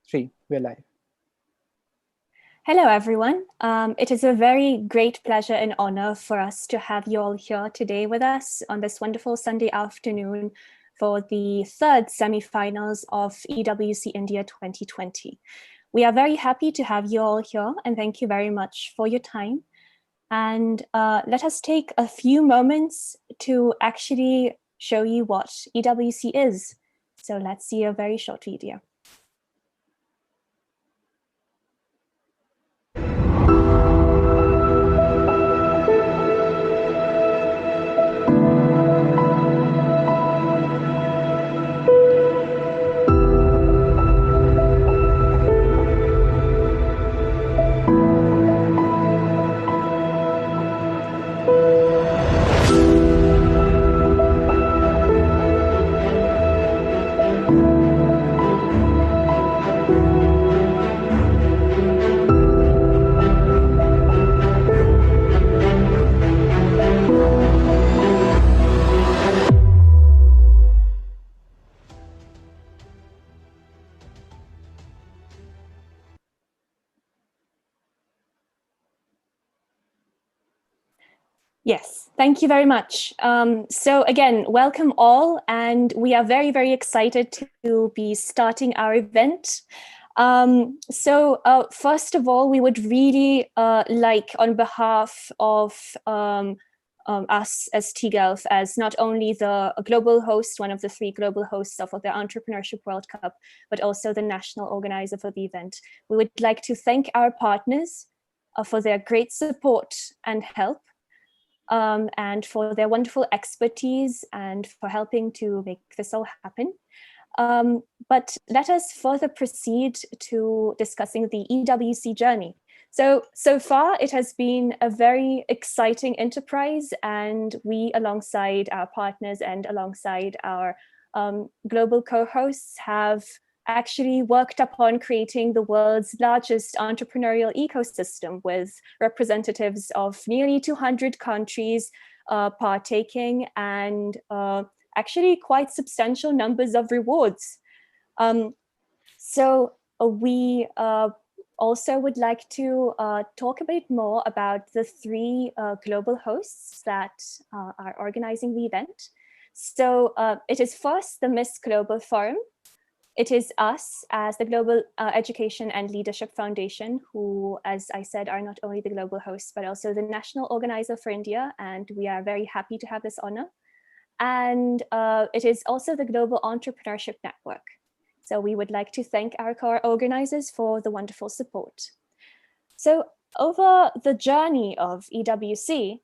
3, we're live. Hello, everyone. It is a very great pleasure and honor for us to have you all here today with us on this wonderful Sunday afternoon for the third semifinals of EWC India 2020. We are very happy to have you all here and thank you very much for your time. And let us take a few moments to actually show you what EWC is. So let's see a very short video. Yes, thank you very much. So again, welcome all, and we are very, very excited to be starting our event. First of all, we would really like, on behalf of us as TGELF, as not only the global host, one of the 3 global hosts of the Entrepreneurship World Cup, but also the national organizer for the event, we would like to thank our partners for their great support and help. And for their wonderful expertise and for helping to make this all happen. But let us further proceed to discussing the EWC journey. So far, it has been a very exciting enterprise, and we, alongside our partners and alongside our global co-hosts, have actually worked upon creating the world's largest entrepreneurial ecosystem with representatives of nearly 200 countries partaking and actually quite substantial numbers of rewards. We also would like to talk a bit more about the 3 global hosts that are organizing the event. So it is first the Miss Global Forum. It is us as the Global Education and Leadership Foundation, who, as I said, are not only the global hosts, but also the national organizer for India. And we are very happy to have this honor. And it is also the Global Entrepreneurship Network. So we would like to thank our co-organizers for the wonderful support. So over the journey of EWC,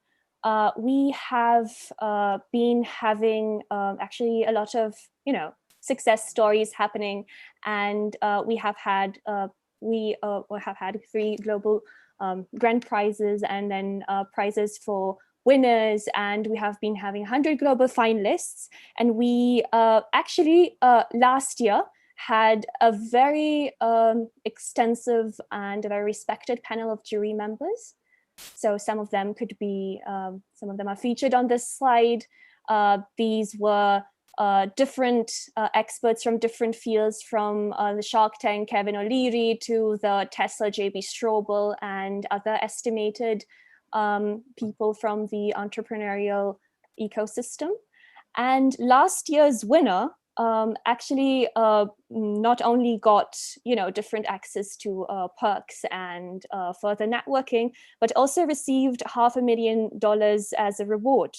we have been having actually a lot of, success stories happening, and we have had 3 global grand prizes, and then prizes for winners, and we have been having 100 global finalists. And we actually last year had a very extensive and a very respected panel of jury members. So some of them could be, some of them are featured on this slide. These were different experts from different fields, from the Shark Tank Kevin O'Leary to the Tesla JB Strobel, and other estimated people from the entrepreneurial ecosystem. And last year's winner actually not only got different access to perks and further networking, but also received $500,000 as a reward.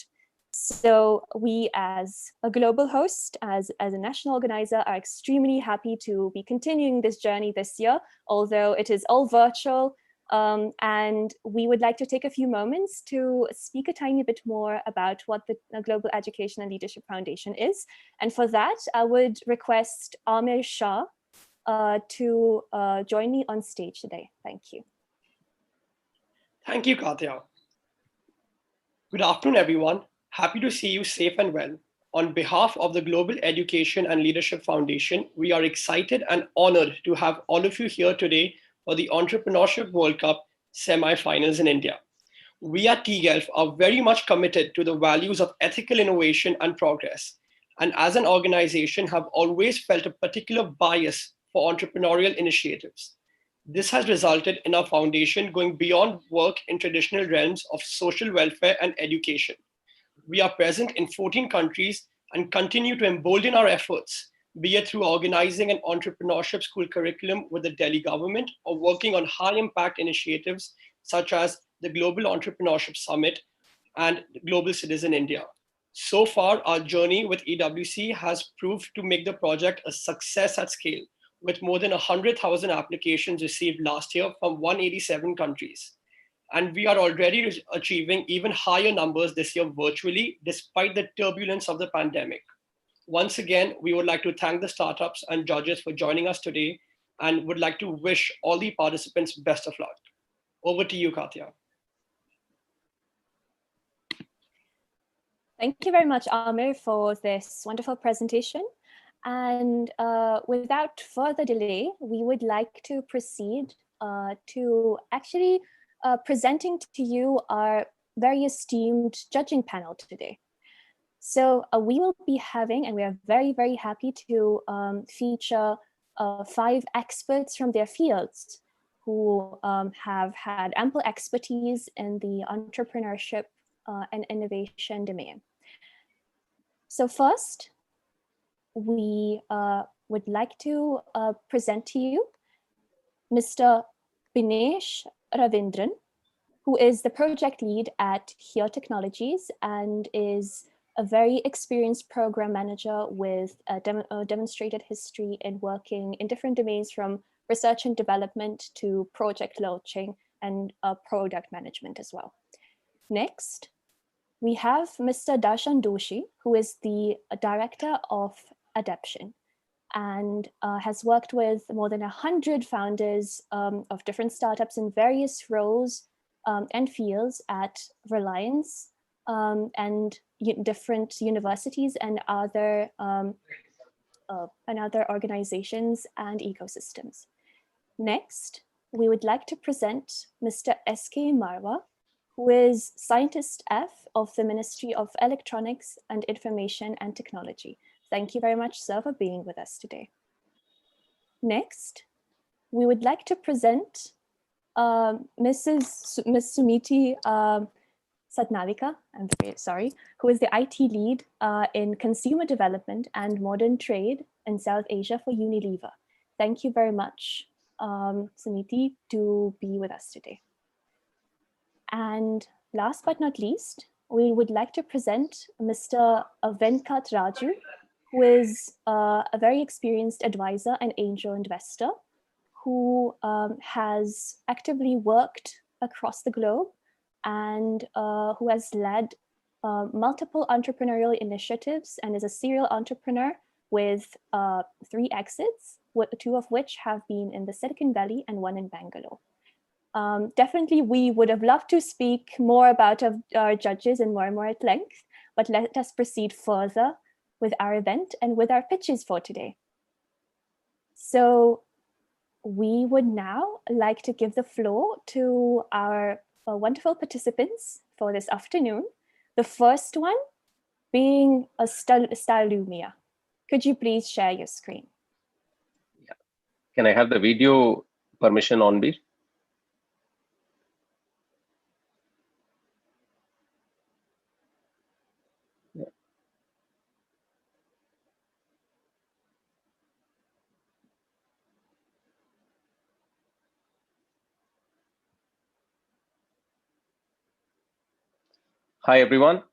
So we, as a global host, as a national organizer, are extremely happy to be continuing this journey this year, although it is all virtual. And we would like to take a few moments to speak a tiny bit more about what the Global Education and Leadership Foundation is. And for that, I would request Amir Shah to join me on stage today. Thank you. Thank you, Katya. Good afternoon, everyone. Happy to see you safe and well. On behalf of the Global Education and Leadership Foundation, we are excited and honored to have all of you here today for the Entrepreneurship World Cup semi-finals in India. We at TGELF are very much committed to the values of ethical innovation and progress, and as an organization have always felt a particular bias for entrepreneurial initiatives. This has resulted in our foundation going beyond work in traditional realms of social welfare and education. We are present in 14 countries and continue to embolden our efforts, be it through organizing an entrepreneurship school curriculum with the Delhi government or working on high impact initiatives such as the Global Entrepreneurship Summit and Global Citizen India. So far, our journey with EWC has proved to make the project a success at scale, with more than 100,000 applications received last year from 187 countries. And we are already achieving even higher numbers this year virtually, despite the turbulence of the pandemic. Once again, we would like to thank the startups and judges for joining us today and would like to wish all the participants best of luck. Over to you, Katya. Thank you very much, Amir, for this wonderful presentation. And without further delay, we would like to proceed to actually presenting to you our very esteemed judging panel today. So we will be having, and we are very, very happy to feature 5 experts from their fields who have had ample expertise in the entrepreneurship and innovation domain. So first, we would like to present to you Mr. Binesh Ravindran, who is the project lead at Here Technologies and is a very experienced program manager with a demonstrated history in working in different domains from research and development to project launching and product management as well. Next, we have Mr. Darshan Doshi, who is the director of adaption and has worked with more than 100 founders of different startups in various roles and fields at Reliance and different universities and other organizations and ecosystems. Next, we would like to present Mr. S.K. Marwa, who is Scientist F of the Ministry of Electronics and Information and Technology. Thank you very much, sir, for being with us today. Next, we would like to present Ms. Sumiti Satnavika, I'm very sorry, who is the IT lead in consumer development and modern trade in South Asia for Unilever. Thank you very much, Sumiti, to be with us today. And last but not least, we would like to present Mr. Venkat Raju, who is a very experienced advisor and angel investor who has actively worked across the globe and who has led multiple entrepreneurial initiatives and is a serial entrepreneur with 3 exits, 2 of which have been in the Silicon Valley and 1 in Bangalore. Definitely, we would have loved to speak more about our judges and more at length, but let us proceed further with our event and with our pitches for today. So we would now like to give the floor to our wonderful participants for this afternoon. The first one being Stylumia. Could you please share your screen? Yeah. Can I have the video permission on, please? Hi, everyone.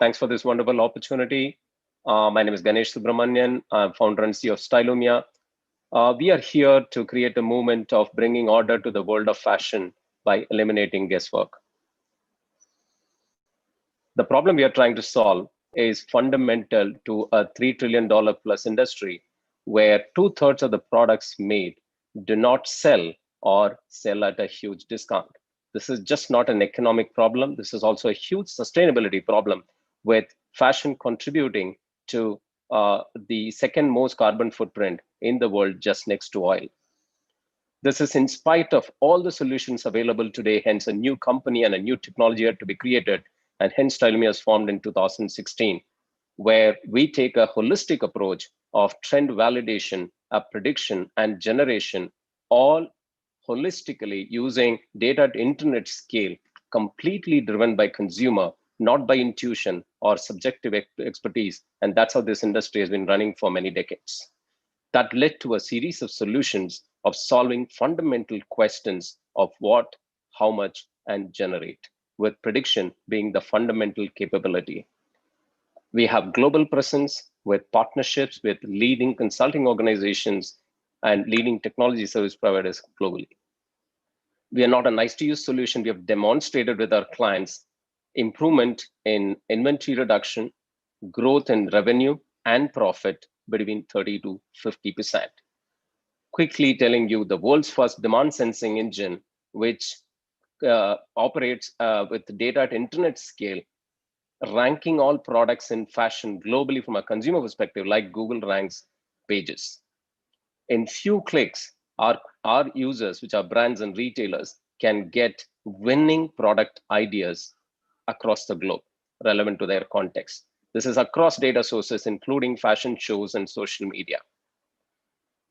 Thanks for this wonderful opportunity. My name is Ganesh Subramanian. I'm founder and CEO of Stylumia. We are here to create a movement of bringing order to the world of fashion by eliminating guesswork. The problem we are trying to solve is fundamental to a $3 trillion plus industry where 2/3 of the products made do not sell or sell at a huge discount. This is just not an economic problem. This is also a huge sustainability problem, with fashion contributing to the second most carbon footprint in the world, just next to oil. This is in spite of all the solutions available today, hence a new company and a new technology had to be created, and hence Stylumia was formed in 2016, where we take a holistic approach of trend validation prediction, and generation, all holistically using data at internet scale, completely driven by consumer, not by intuition or subjective expertise. And that's how this industry has been running for many decades. That led to a series of solutions of solving fundamental questions of what, how much, and generate, with prediction being the fundamental capability. We have global presence with partnerships with leading consulting organizations and leading technology service providers globally. We are not a nice to use solution. We have demonstrated with our clients improvement in inventory reduction, growth in revenue and profit between 30 to 50%. Quickly telling you the world's first demand sensing engine, which operates with data at internet scale, ranking all products in fashion globally from a consumer perspective, like Google ranks pages. In few clicks, our users, which are brands and retailers, can get winning product ideas across the globe relevant to their context. This is across data sources, including fashion shows and social media.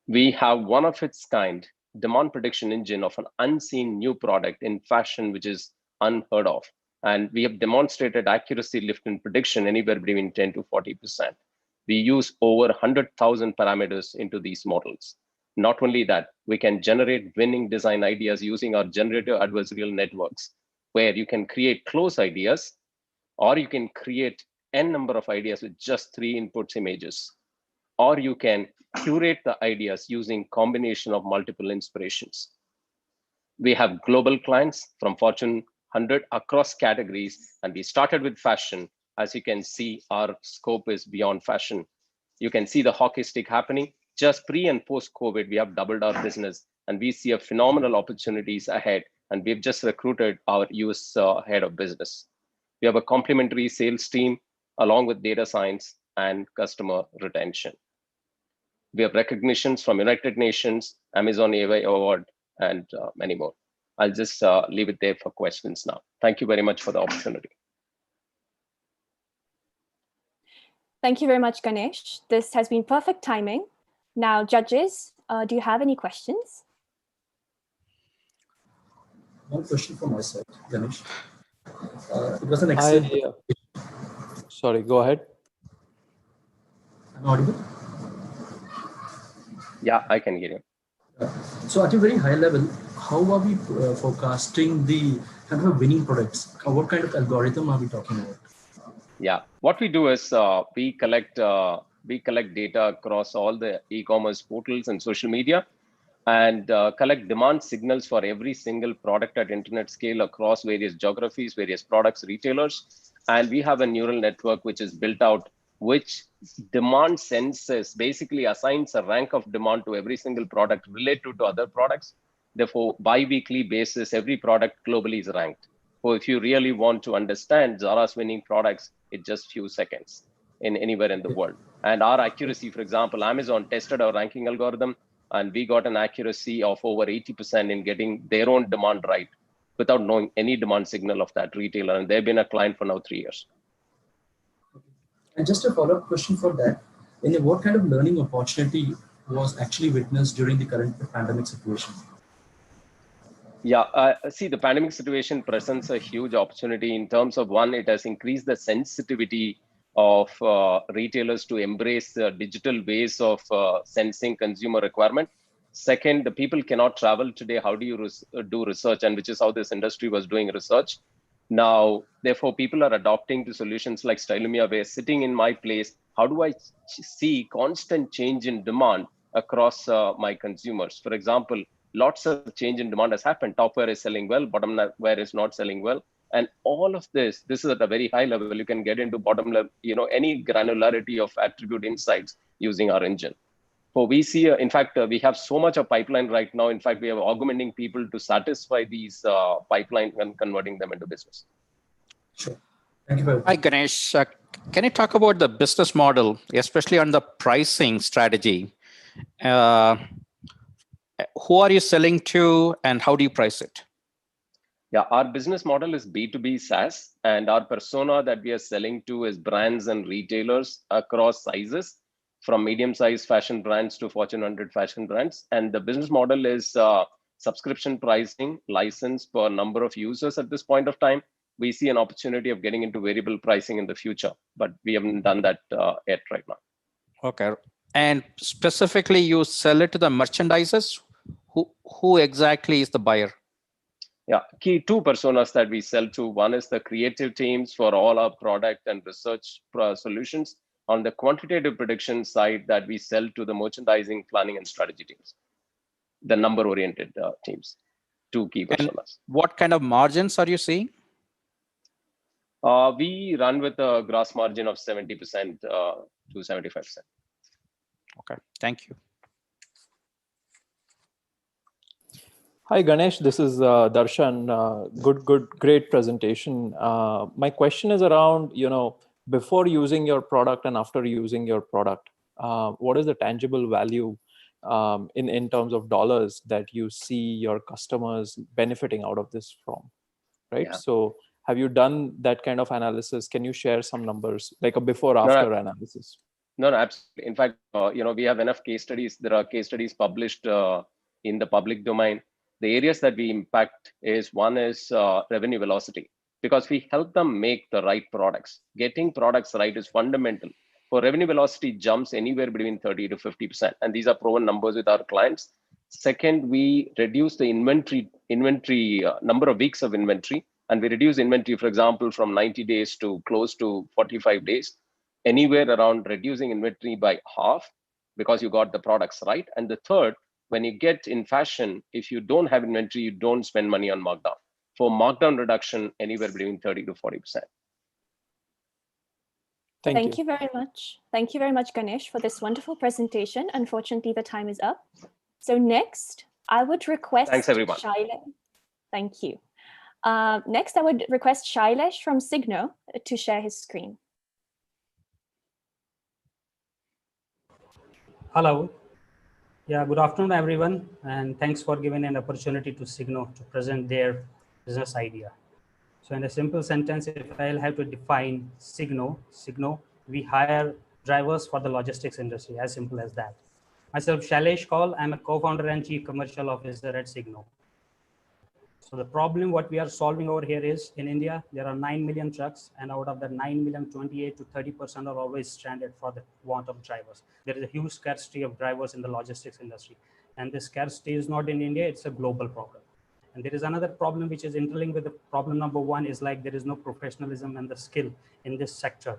We have one of its kind demand prediction engine of an unseen new product in fashion, which is unheard of. And we have demonstrated accuracy lift in prediction anywhere between 10 to 40%. We use over 100,000 parameters into these models. Not only that, we can generate winning design ideas using our generative adversarial networks, where you can create close ideas, or you can create n number of ideas with just 3 inputs images, or you can curate the ideas using combination of multiple inspirations. We have global clients from Fortune 100 across categories, and we started with fashion. As you can see, our scope is beyond fashion. You can see the hockey stick happening. Just pre and post COVID, we have doubled our business, and we see a phenomenal opportunities ahead. And we've just recruited our US head of business. We have a complementary sales team along with data science and customer retention. We have recognitions from United Nations, Amazon AI Award, and many more. I'll just leave it there for questions now. Thank you very much for the opportunity. Thank you very much, Ganesh. This has been perfect timing. Now, judges, do you have any questions? One question from my side, Ganesh. It was an excellent. Sorry, go ahead. Am I audible? Yeah, I can hear you. So at a very high level, how are we forecasting the kind of winning products? What kind of algorithm are we talking about? Yeah, what we do is we collect data across all the e-commerce portals and social media, and collect demand signals for every single product at internet scale across various geographies, various products, retailers. And we have a neural network which is built out, which demand senses basically assigns a rank of demand to every single product related to other products. Therefore, bi-weekly basis, every product globally is ranked. So if you really want to understand Zara's winning products, it's just few seconds in anywhere in the world. And our accuracy, for example, Amazon tested our ranking algorithm, and we got an accuracy of over 80% in getting their own demand right without knowing any demand signal of that retailer. And they've been a client for now 3 years. And just a follow-up question for that, what kind of learning opportunity was actually witnessed during the current pandemic situation? Yeah, see, the pandemic situation presents a huge opportunity in terms of, one, it has increased the sensitivity of retailers to embrace digital ways of sensing consumer requirement. Second, the people cannot travel today. How do you do research? And which is how this industry was doing research. Now, therefore, people are adopting to solutions like Stylumia, where sitting in my place, how do I see constant change in demand across my consumers? For example, lots of change in demand has happened. Top wear is selling well, bottom wear is not selling well. And all of this is at a very high level. You can get into bottom level, any granularity of attribute insights using our engine. So we see, in fact, we have so much of pipeline right now. In fact, we are augmenting people to satisfy these pipeline and converting them into business. Sure. Thank you very much. Hi, Ganesh. Can you talk about the business model, especially on the pricing strategy? Who are you selling to and how do you price it? Yeah, our business model is B2B SaaS, and our persona that we are selling to is brands and retailers across sizes, from medium-sized fashion brands to Fortune 100 fashion brands. And the business model is subscription pricing, license per number of users at this point of time. We see an opportunity of getting into variable pricing in the future, but we haven't done that yet right now. Okay. And specifically, you sell it to the merchandisers? Who exactly is the buyer? Yeah, key two personas that we sell to. One is the creative teams for all our product and research solutions. On the quantitative prediction side, that we sell to the merchandising, planning, and strategy teams, the number-oriented teams. Two key personas. And what kind of margins are you seeing? We run with a gross margin of 70% to 75%. Okay, thank you. Hi, Ganesh. This is Darshan. Great presentation. My question is around, before using your product and after using your product, what is the tangible value in terms of dollars that you see your customers benefiting out of this from, right? Yeah. So have you done that kind of analysis? Can you share some numbers, like a before-after analysis? No, absolutely. In fact, we have enough case studies. There are case studies published in the public domain. The areas that we impact is one is revenue velocity, because we help them make the right products. Getting products right is fundamental. For revenue velocity jumps anywhere between 30 to 50%. And these are proven numbers with our clients. Second, we reduce the inventory number of weeks of inventory. And we reduce inventory, for example, from 90 days to close to 45 days. Anywhere around reducing inventory by half, because you got the products right. And the third, when you get in fashion, if you don't have inventory, you don't spend money on markdown. For markdown reduction, anywhere between 30 to 40%. Thank you very much. Thank you very much, Ganesh, for this wonderful presentation. Unfortunately, the time is up. So next, I would request Thanks, everyone. Shailesh. Thank you. Next, I would request Shailesh from Signo to share his screen. Hello. Yeah, good afternoon, everyone. And thanks for giving an opportunity to Signo to present their business idea. So in a simple sentence, if I'll have to define Signo, we hire drivers for the logistics industry, as simple as that. Myself, Shailesh Kaul, I'm a co-founder and chief commercial officer at Signo. So the problem what we are solving over here is, in India, there are 9 million trucks, and out of the 9 million, 28 to 30% are always stranded for the want of drivers. There is a huge scarcity of drivers in the logistics industry. And this scarcity is not in India, it's a global problem. And there is another problem which is interlinked with the problem number one is like there is no professionalism and the skill in this sector.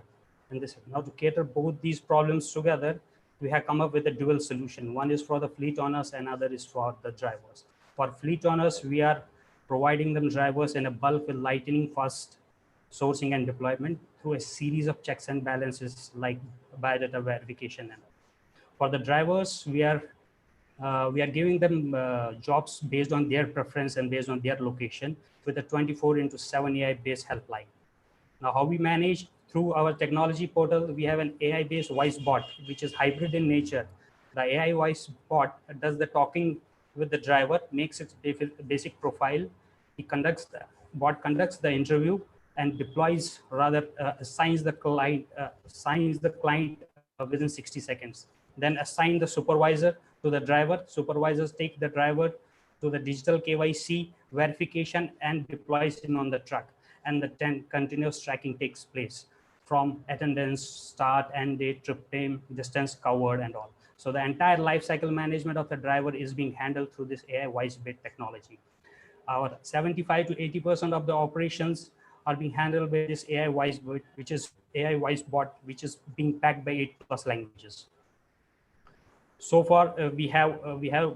Now to cater both these problems together, we have come up with a dual solution. One is for the fleet owners and other is for the drivers. For fleet owners, we are providing them drivers in a bulk with lightning fast sourcing and deployment through a series of checks and balances like biodata verification. And for the drivers, we are giving them jobs based on their preference and based on their location with a 24/7 AI-based helpline. Now, how we manage through our technology portal, we have an AI-based voice bot, which is hybrid in nature. The AI voice bot does the talking with the driver, makes its basic profile. Bot conducts the interview and deploys, assigns the client within 60 seconds. Then assign the supervisor to the driver. Supervisors take the driver to the digital KYC verification and deploys him on the truck. And the continuous tracking takes place from attendance, start, end date, trip time, distance covered, and all. So the entire life cycle management of the driver is being handled through this AI voice-based technology. Our 75 to 80% of the operations are being handled by this AI voice bot, which is being packed by 8+ languages. So far, we have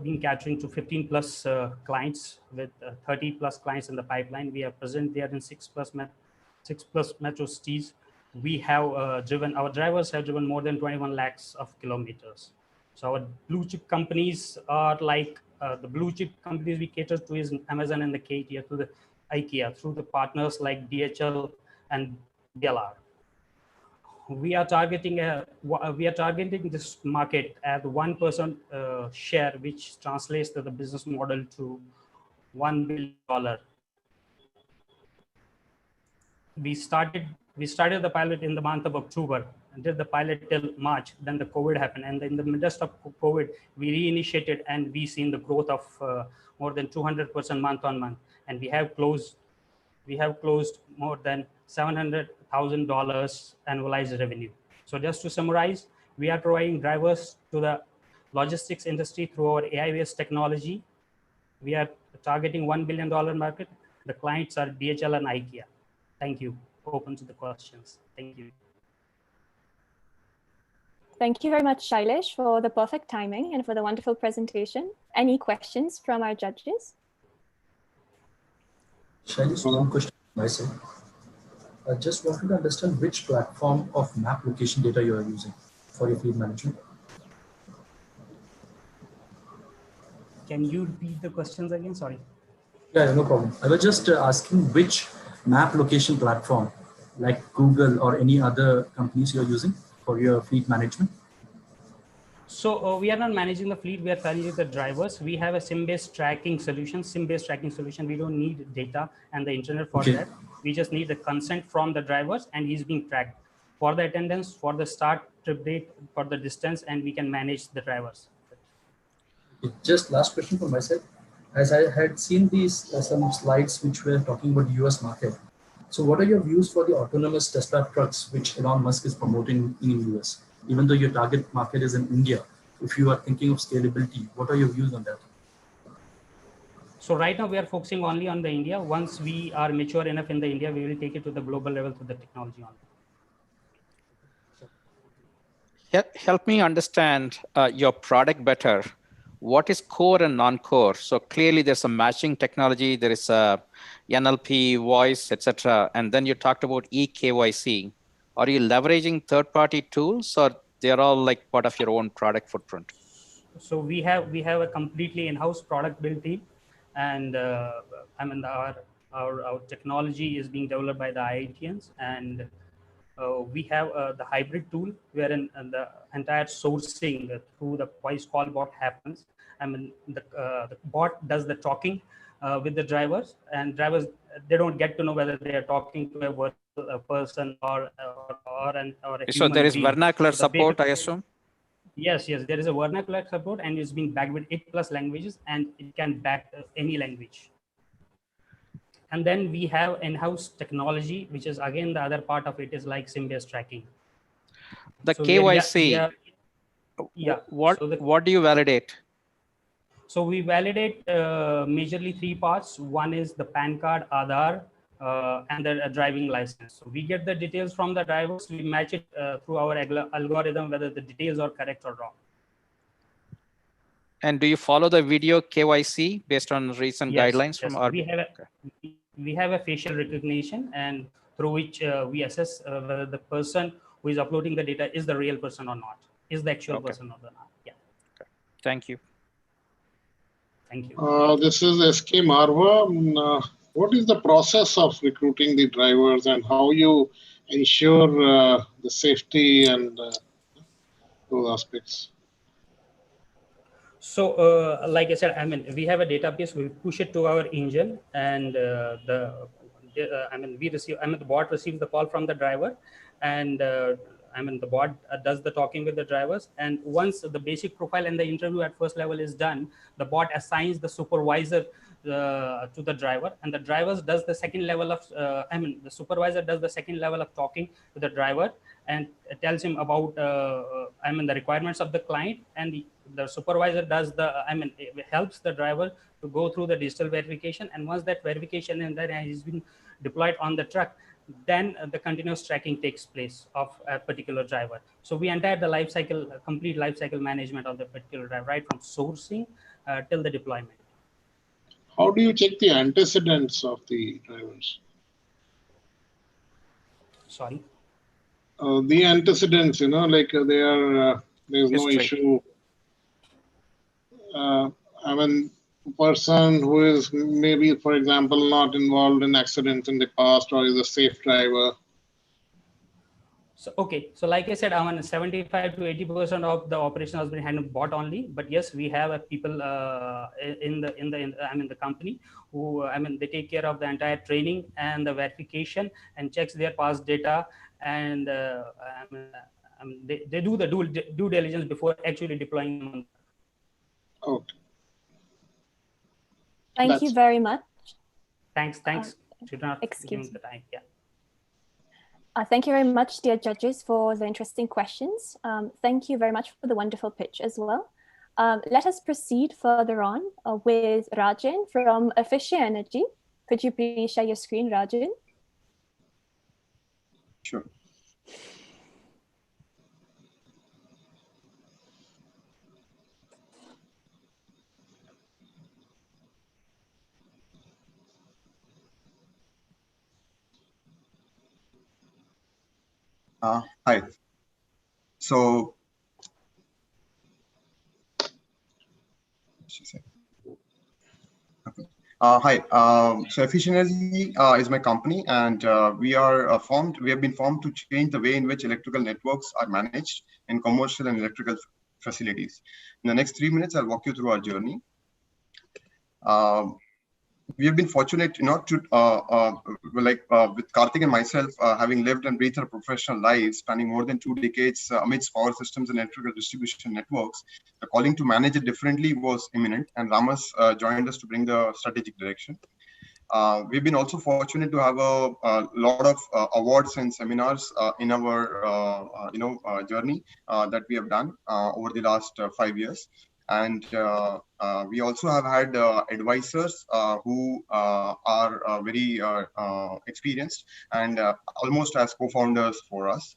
been catering to 15+ clients with 30+ clients in the pipeline. We are present there in 6+ metro cities. We have our drivers have driven more than 21 lakhs of kilometers. So our blue chip companies are like the blue chip companies we cater to is Amazon and the KTR to the IKEA through the partners like DHL and DLR. We are targeting this market at 1% share, which translates to the business model to $1 billion. We started the pilot in the month of October, did the pilot till March. Then the COVID happened, and in the midst of COVID, we reinitiated, and we seen the growth of more than 200% month on month, and we have closed more than $700,000 annualized revenue. So just to summarize, we are providing drivers to the logistics industry through our AI-based technology. We are targeting $1 billion market. The clients are DHL and IKEA. Thank you. Open to the questions. Thank you. Thank you very much, Shailesh, for the perfect timing and for the wonderful presentation. Any questions from our judges? Shailesh, one question from my side. I just wanted to understand which platform of map location data you are using for your fleet management. Can you repeat the questions again? Sorry. Yeah, no problem. I was just asking which map location platform, like Google or any other companies you're using for your fleet management. So we are not managing the fleet. We are managing the drivers. We have a SIM-based tracking solution. SIM-based tracking solution. We don't need data and the internet for that. We just need the consent from the drivers, and he's being tracked for the attendance, for the start, trip date, for the distance, and we can manage the drivers. Just last question from my side. As I had seen these some slides which were talking about the US market. So what are your views for the autonomous Tesla trucks which Elon Musk is promoting in US? Even though your target market is in India, if you are thinking of scalability, what are your views on that? So right now we are focusing only on the India. Once we are mature enough in the India, we will take it to the global level through the technology only. Help me understand your product better. What is core and non-core? So clearly there's a matching technology, there is a NLP, voice, etc. And then you talked about eKYC. Are you leveraging third-party tools, or they're all like part of your own product footprint? So we have a completely in-house product built team, and I mean our technology is being developed by the IITians, and we have the hybrid tool wherein the entire sourcing through the voice call bot happens. I mean the bot does the talking with the drivers, and drivers, they don't get to know whether they are talking to a virtual person or a so human there is being. vernacular support, I assume? Yes, there is a vernacular support, and it's being backed with 8+ languages, and it can back any language. And then we have in-house technology, which is again the other part of it is like SIM-based tracking. The so KYC, what do you validate? So we validate majorly 3 parts. One is the PAN card, Aadhaar, and the driving license. So we get the details from the drivers. We match it through our algorithm, whether the details are correct or wrong. And do you follow the video KYC based on recent guidelines from our? We have a facial recognition, and through which we assess whether the person who is uploading the data is the real person or not, is the actual person or not. Yeah. Okay. Thank you. Thank you. This is SK Marva. What is the process of recruiting the drivers, and how you ensure the safety and those aspects? So, like I said, I mean, we have a database. We push it to our engine, and the bot receives the call from the driver, and the bot does the talking with the drivers. And once the basic profile and the interview at first level is done, the bot assigns the supervisor to the driver, and the drivers does the second level of the supervisor does the second level of talking to the driver and tells him about the requirements of the client, and the supervisor does it helps the driver to go through the digital verification. And once that verification and that has been deployed on the truck, then the continuous tracking takes place of a particular driver. So we entire the life cycle, complete life cycle management of the particular driver, right from sourcing till the deployment. How do you check the antecedents of the drivers? Sorry? The antecedents, like they are, there's no issue. Person who is maybe, for example, not involved in accidents in the past, or is a safe driver. So, okay. So like I said, 75 to 80% of the operation has been handled bot only. But yes, we have people in the company who, they take care of the entire training and the verification and checks their past data, and they do the due diligence before actually deploying them on. Okay. Thank you very much. Thanks, Sridhar, for excuse giving me. the time. Yeah. Thank you very much, dear judges, for the interesting questions. Thank you very much for the wonderful pitch as well. Let us proceed further on with Rajan from Efficient Energy. Could you please share your screen, Rajan? Sure. Hi. So, okay. Hi. So, Efficient Energy is my company, and we are formed. We have been formed to change the way in which electrical networks are managed in commercial and electrical facilities. In the next 3 minutes, I'll walk you through our journey. We have been fortunate not to, with Karthik and myself, having lived and breathed our professional lives spanning more than 2 decades amidst power systems and electrical distribution networks, the calling to manage it differently was imminent, and Ramas joined us to bring the strategic direction. We've been also fortunate to have a lot of awards and seminars in our journey that we have done over the last 5 years. And we also have had advisors who are very experienced and almost as co-founders for us.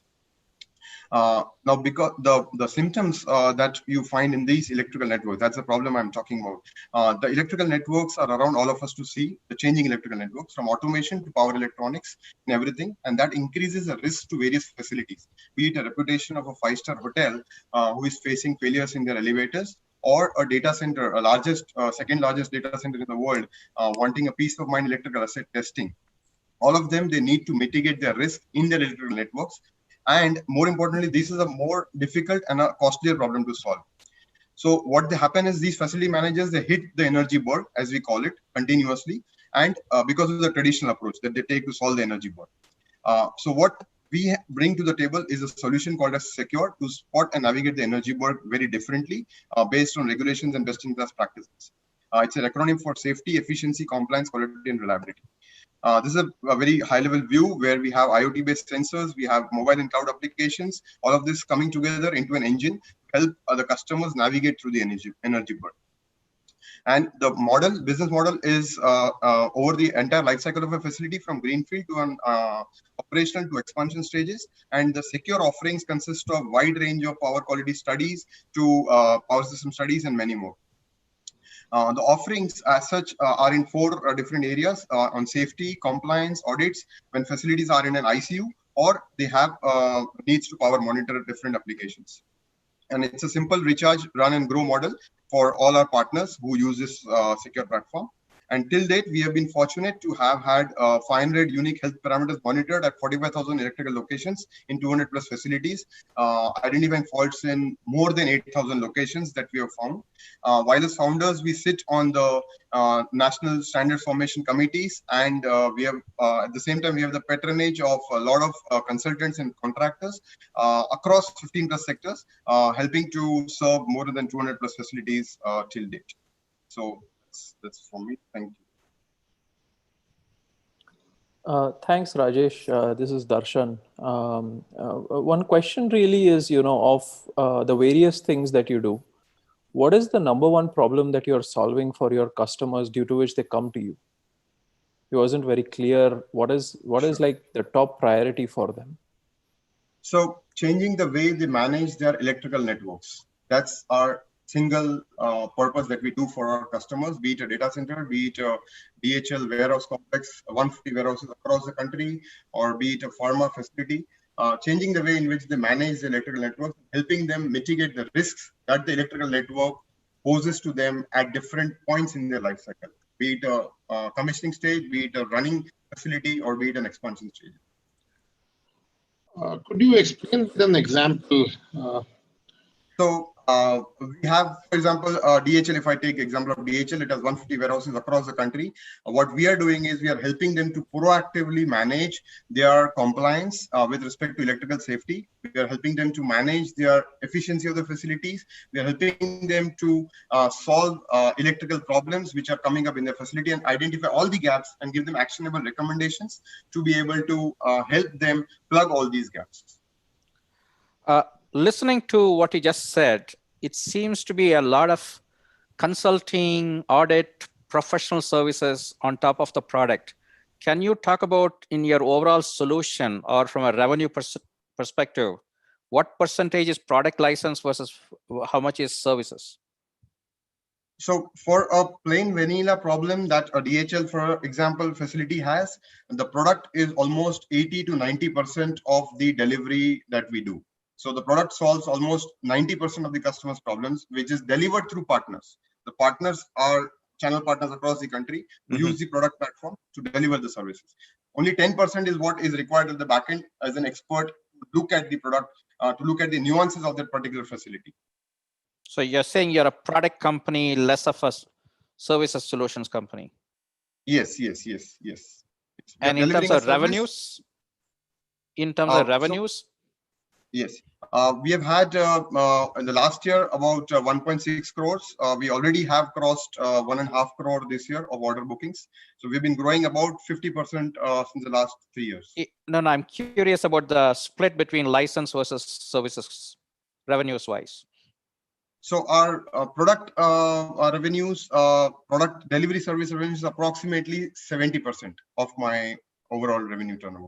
Now, because the symptoms that you find in these electrical networks, that's the problem I'm talking about. The electrical networks are around all of us to see, the changing electrical networks, from automation to power electronics and everything. And that increases the risk to various facilities, be it a reputation of a 5-star hotel who is facing failures in their elevators, or a data center, a second largest data center in the world, wanting a peace of mind electrical asset testing. All of them, they need to mitigate their risk in their electrical networks. And more importantly, this is a more difficult and a costlier problem to solve. So what they happen is these facility managers, they hit the energy board, as we call it, continuously. And because of the traditional approach that they take to solve the energy board. So what we bring to the table is a solution called as Secure to spot and navigate the energy board very differently based on regulations and best-in-class practices. It's an acronym for safety, efficiency, compliance, quality, and reliability. This is a very high-level view where we have IoT-based sensors, we have mobile and cloud applications, all of this coming together into an engine to help the customers navigate through the energy board. And the business model is over the entire life cycle of a facility, from greenfield to an operational to expansion stages. And the secure offerings consist of wide range of power quality studies to power system studies and many more. The offerings as such are in 4 different areas on safety, compliance, audits, when facilities are in an ICU, or they have needs to power monitor different applications. And it's a simple recharge, run and grow model for all our partners who use this secure platform. And till date, we have been fortunate to have had 500 unique health parameters monitored at 45,000 electrical locations in 200 plus facilities, identifying faults in more than 8,000 locations that we have found. While as founders, we sit on the national standard formation committees, and we have at the same time, we have the patronage of a lot of consultants and contractors across 15 plus sectors, helping to serve more than 200 plus facilities till date. So that's from me. Thank you. Thanks, Rajesh. This is Darshan. One question really is, of the various things that you do, what is the number one problem that you're solving for your customers due to which they come to you? It wasn't very clear. What is like the top priority for them? So changing the way they manage their electrical networks. That's our single purpose that we do for our customers, be it a data center, be it a DHL warehouse complex, 150 warehouses across the country, or be it a pharma facility. Changing the way in which they manage the electrical network, helping them mitigate the risks that the electrical network poses to them at different points in their life cycle, be it a commissioning stage, be it a running facility, or be it an expansion stage. Could you explain with an example? So We have, for example, DHL. If I take example of DHL, it has 150 warehouses across the country. What we are doing is we are helping them to proactively manage their compliance with respect to electrical safety. We are helping them to manage their efficiency of the facilities. We are helping them to solve electrical problems which are coming up in their facility and identify all the gaps and give them actionable recommendations to be able to help them plug all these gaps. Listening to what you just said, it seems to be a lot of consulting, audit, professional services on top of the product. Can you talk about in your overall solution or from a revenue perspective, what percentage is product license versus how much is services? So for a plain vanilla problem that a DHL, for example, facility has, the product is almost 80 to 90% of the delivery that we do. So the product solves almost 90% of the customer's problems, which is delivered through partners. The partners are channel partners across the country who use the product platform to deliver the services. Only 10% is what is required at the backend as an expert to look at the product, to look at the nuances of that particular facility. So you're saying you're a product company, less of a services solutions company. Yes. And in terms of revenues, yes, we have had in the last year about 1.6 crores. We already have crossed 1.5 crore this year of order bookings. So we've been growing about 50% since the last 3 years. No, I'm curious about the split between license versus services revenues wise. So our product revenues, product delivery service revenues is approximately 70% of my overall revenue turnover.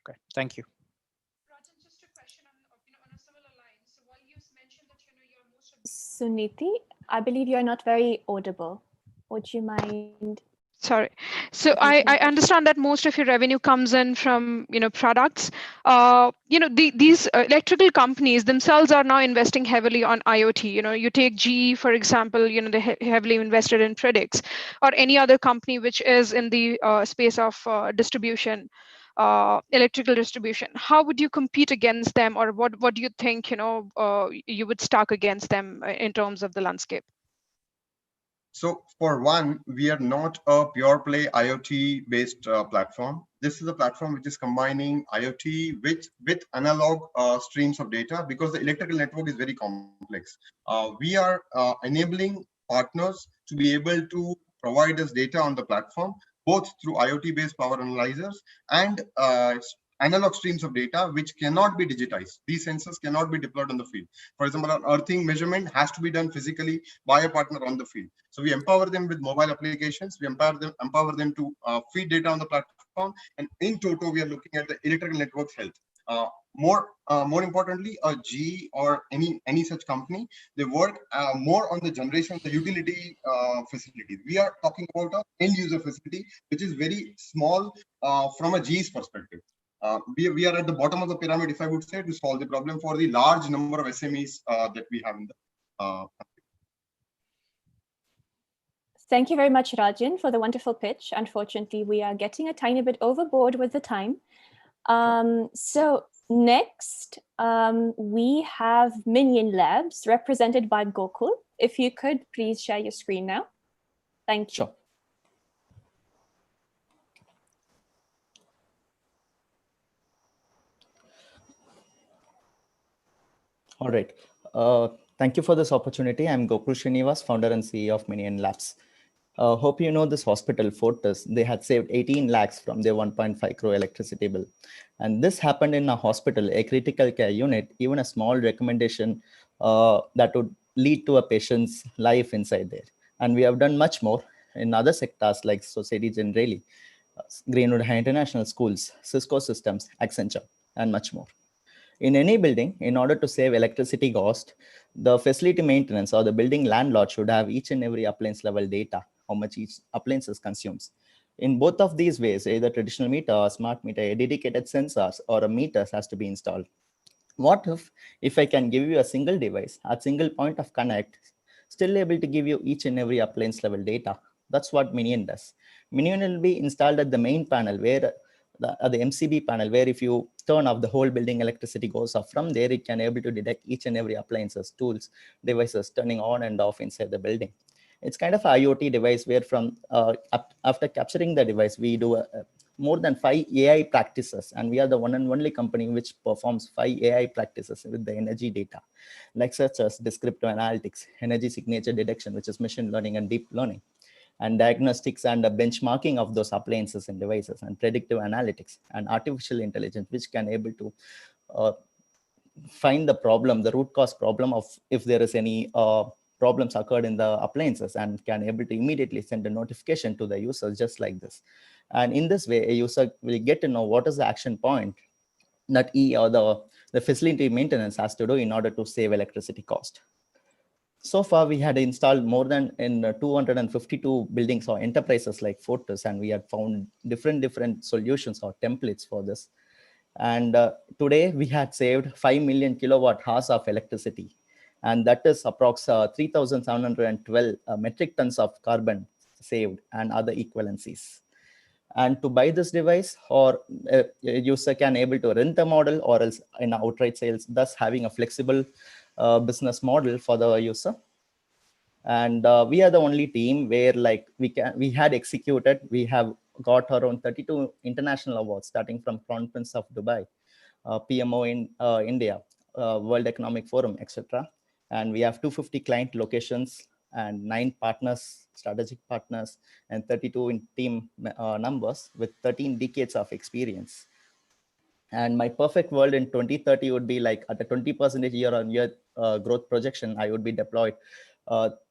Okay, thank you. Rajan, just a question on a similar line. So while you mentioned that you're most of Suniti, I believe you're not very audible. Would you mind? Sorry. So I understand that most of your revenue comes in from products. These electrical companies themselves are now investing heavily on IoT. You take GE, for example, they heavily invested in Predix, or any other company which is in the space of distribution, electrical distribution. How would you compete against them, or what do you think you would stack against them in terms of the landscape? So for one, we are not a pure play IoT based platform. This is a platform which is combining IoT with analog streams of data because the electrical network is very complex. We are enabling partners to be able to provide us data on the platform, both through IoT based power analyzers and analog streams of data which cannot be digitized. These sensors cannot be deployed on the field. For example, an earthing measurement has to be done physically by a partner on the field. So we empower them with mobile applications. We empower them to feed data on the platform. And in total, we are looking at the electrical network's health. More importantly, a GE or any such company, they work more on the generation of the utility facilities. We are talking about an end user facility, which is very small from a GE's perspective. We are at the bottom of the pyramid, if I would say, to solve the problem for the large number of SMEs that we have in the country. Thank you very much, Rajan, for the wonderful pitch. Unfortunately, we are getting a tiny bit overboard with the time. So next, we have Minion Labs represented by Gokul. If you could please share your screen now. Thank you. Sure. All right. Thank you for this opportunity. I'm Gokul Srinivas, founder and CEO of Minion Labs. Hope you know this hospital, Fortis. They had saved 18 lakhs from their 1.5 crore electricity bill. And this happened in a hospital, a critical care unit, even a small recommendation that would lead to a patient's life inside there. And we have done much more in other sectors like Society Generally, Greenwood High International Schools, Cisco Systems, Accenture, and much more. In any building, in order to save electricity cost, the facility maintenance or the building landlord should have each and every appliance level data, how much each appliance consumes. In both of these ways, either traditional meter or smart meter, a dedicated sensors or a meters has to be installed. What if I can give you a single device, a single point of connect, still able to give you each and every appliance level data? That's what Minion does. Minion will be installed at the main panel where the MCB panel, where if you turn off, the whole building electricity goes off. From there, it can able to detect each and every appliances, tools, devices turning on and off inside the building. It's kind of an IoT device where from after capturing the device, we do more than 5 AI practices, and we are the one and only company which performs 5 AI practices with the energy data, like such as descriptive analytics, energy signature detection, which is machine learning and deep learning, and diagnostics and the benchmarking of those appliances and devices, and predictive analytics and artificial intelligence, which can able to find the problem, the root cause problem of if there is any problems occurred in the appliances, and can able to immediately send a notification to the user just like this. And in this way, a user will get to know what is the action point that he or the facility maintenance has to do in order to save electricity cost. So far, we had installed more than in 252 buildings or enterprises like Fortis, and we had found different solutions or templates for this. And today we had saved 5 million kilowatt hours of electricity, and that is approx 3,712 metric tons of carbon saved and other equivalencies. And to buy this device, or a user can able to rent the model or else in outright sales, thus having a flexible business model for the user. And we are the only team where like we had executed, we have got around 32 international awards, starting from Crown Prince of Dubai, PMO in India, World Economic Forum, etc. And we have 250 client locations and 9 partners, strategic partners, and 32 in team numbers with 13 decades of experience. And my perfect world in 2030 would be like at a 20% year-on-year growth projection, I would be deployed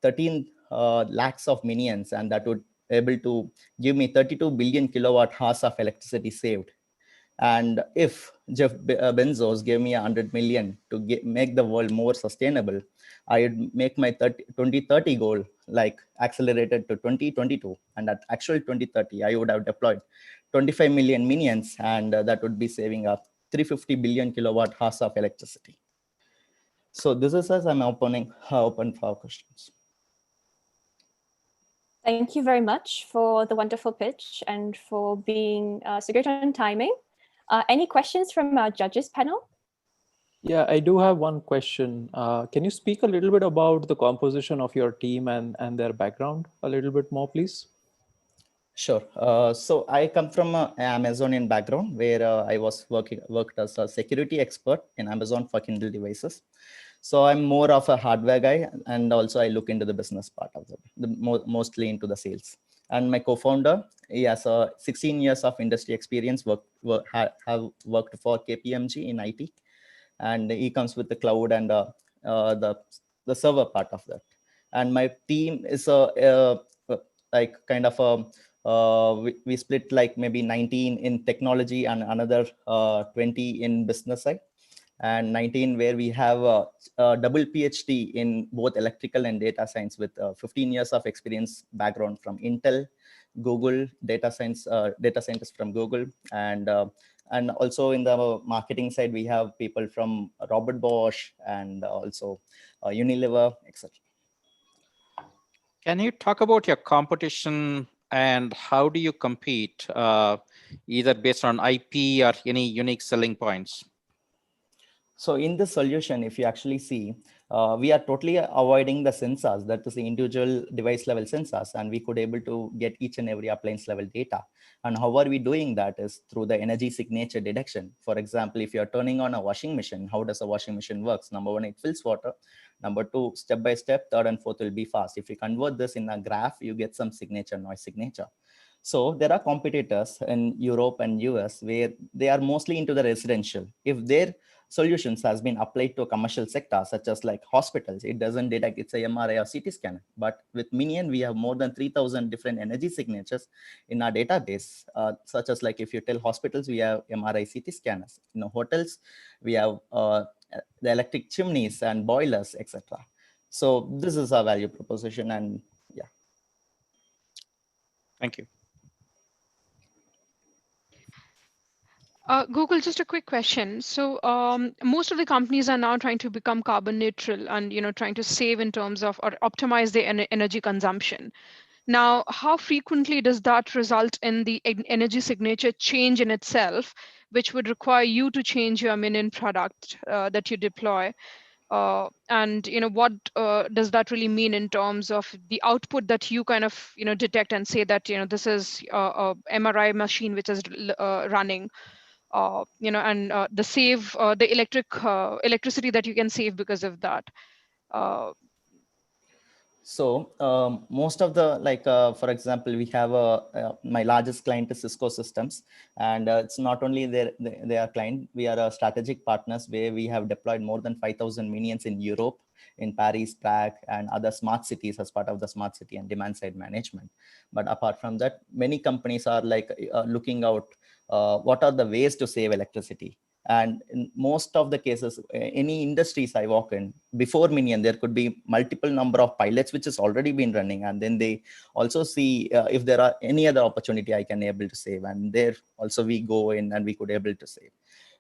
13 lakhs of minions, and that would able to give me 32 billion kilowatt hours of electricity saved. And if Jeff Bezos gave me 100 million to make the world more sustainable, I would make my 2030 goal like accelerated to 2022. And at actual 2030, I would have deployed 25 million minions, and that would be saving up 350 billion kilowatt hours of electricity. So this is as I'm open for questions. Thank you very much for the wonderful pitch and for being so great on timing. Any questions from our judges panel? Yeah, I do have one question. Can you speak a little bit about the composition of your team and their background a little bit more, please? Sure. So I come from an Amazonian background where I was worked as a security expert in Amazon for Kindle devices. So I'm more of a hardware guy, and also I look into the business part of mostly into the sales. And my co-founder, he has 16 years of industry experience, have worked for KPMG in IT, and he comes with the cloud and the server part of that. And my team is like kind of we split like maybe 19 in technology and another 20 in business side, and 19 where we have a double PhD in both electrical and data science with 15 years of experience background from Intel, Google, data scientists from Google, and also in the marketing side, we have people from Robert Bosch and also Unilever, etc. Can you talk about your competition and how do you compete, either based on IP or any unique selling points? So in this solution, if you actually see, we are totally avoiding the sensors, that is the individual device level sensors, and we could able to get each and every appliance level data. And how are we doing that is through the energy signature detection. For example, if you're turning on a washing machine, how does a washing machine works? Number one, it fills water. Number two, step by step. Third and fourth will be fast. If you convert this in a graph, you get some signature, noise signature. So there are competitors in Europe and US where they are mostly into the residential. If their solutions has been applied to a commercial sector, such as like hospitals, it doesn't detect it's a MRI or CT scanner. But with Minion, we have more than 3,000 different energy signatures in our database, such as like if you tell hospitals, we have MRI, CT scanners. You know, hotels, we have the electric chimneys and boilers, etc. So this is our value proposition, and yeah. Thank you. Google, just a quick question. So most of the companies are now trying to become carbon neutral and trying to save in terms of or optimize their energy consumption. Now, how frequently does that result in the energy signature change in itself, which would require you to change your Minion product that you deploy? And what does that really mean in terms of the output that you kind of detect and say that this is a MRI machine which is running, and the electricity that you can save because of that. So most of the for example, we have my largest client is Cisco Systems, and it's not only their client. We are strategic partners where we have deployed more than 5,000 minions in Europe, in Paris, Prague, and other smart cities as part of the smart city and demand side management. But apart from that, many companies are looking out what are the ways to save electricity. And in most of the cases, any industries I walk in, before Minion, there could be multiple number of pilots which has already been running. And then they also see if there are any other opportunity I can able to save. And there also we go in and we could able to save.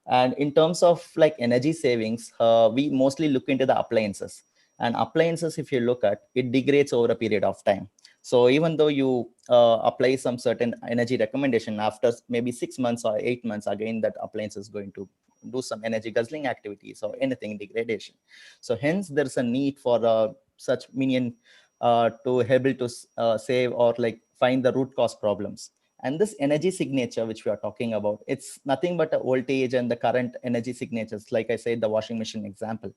And in terms of energy savings, we mostly look into the appliances. And appliances, if you look at, it degrades over a period of time. So even though you apply some certain energy recommendation, after maybe 6 months or 8 months, again, that appliance is going to do some energy guzzling activities or anything degradation. So hence there's a need for such Minion to able to save or find the root cause problems. And this energy signature, which we are talking about, it's nothing but a voltage and the current energy signatures. Like I said, the washing machine example.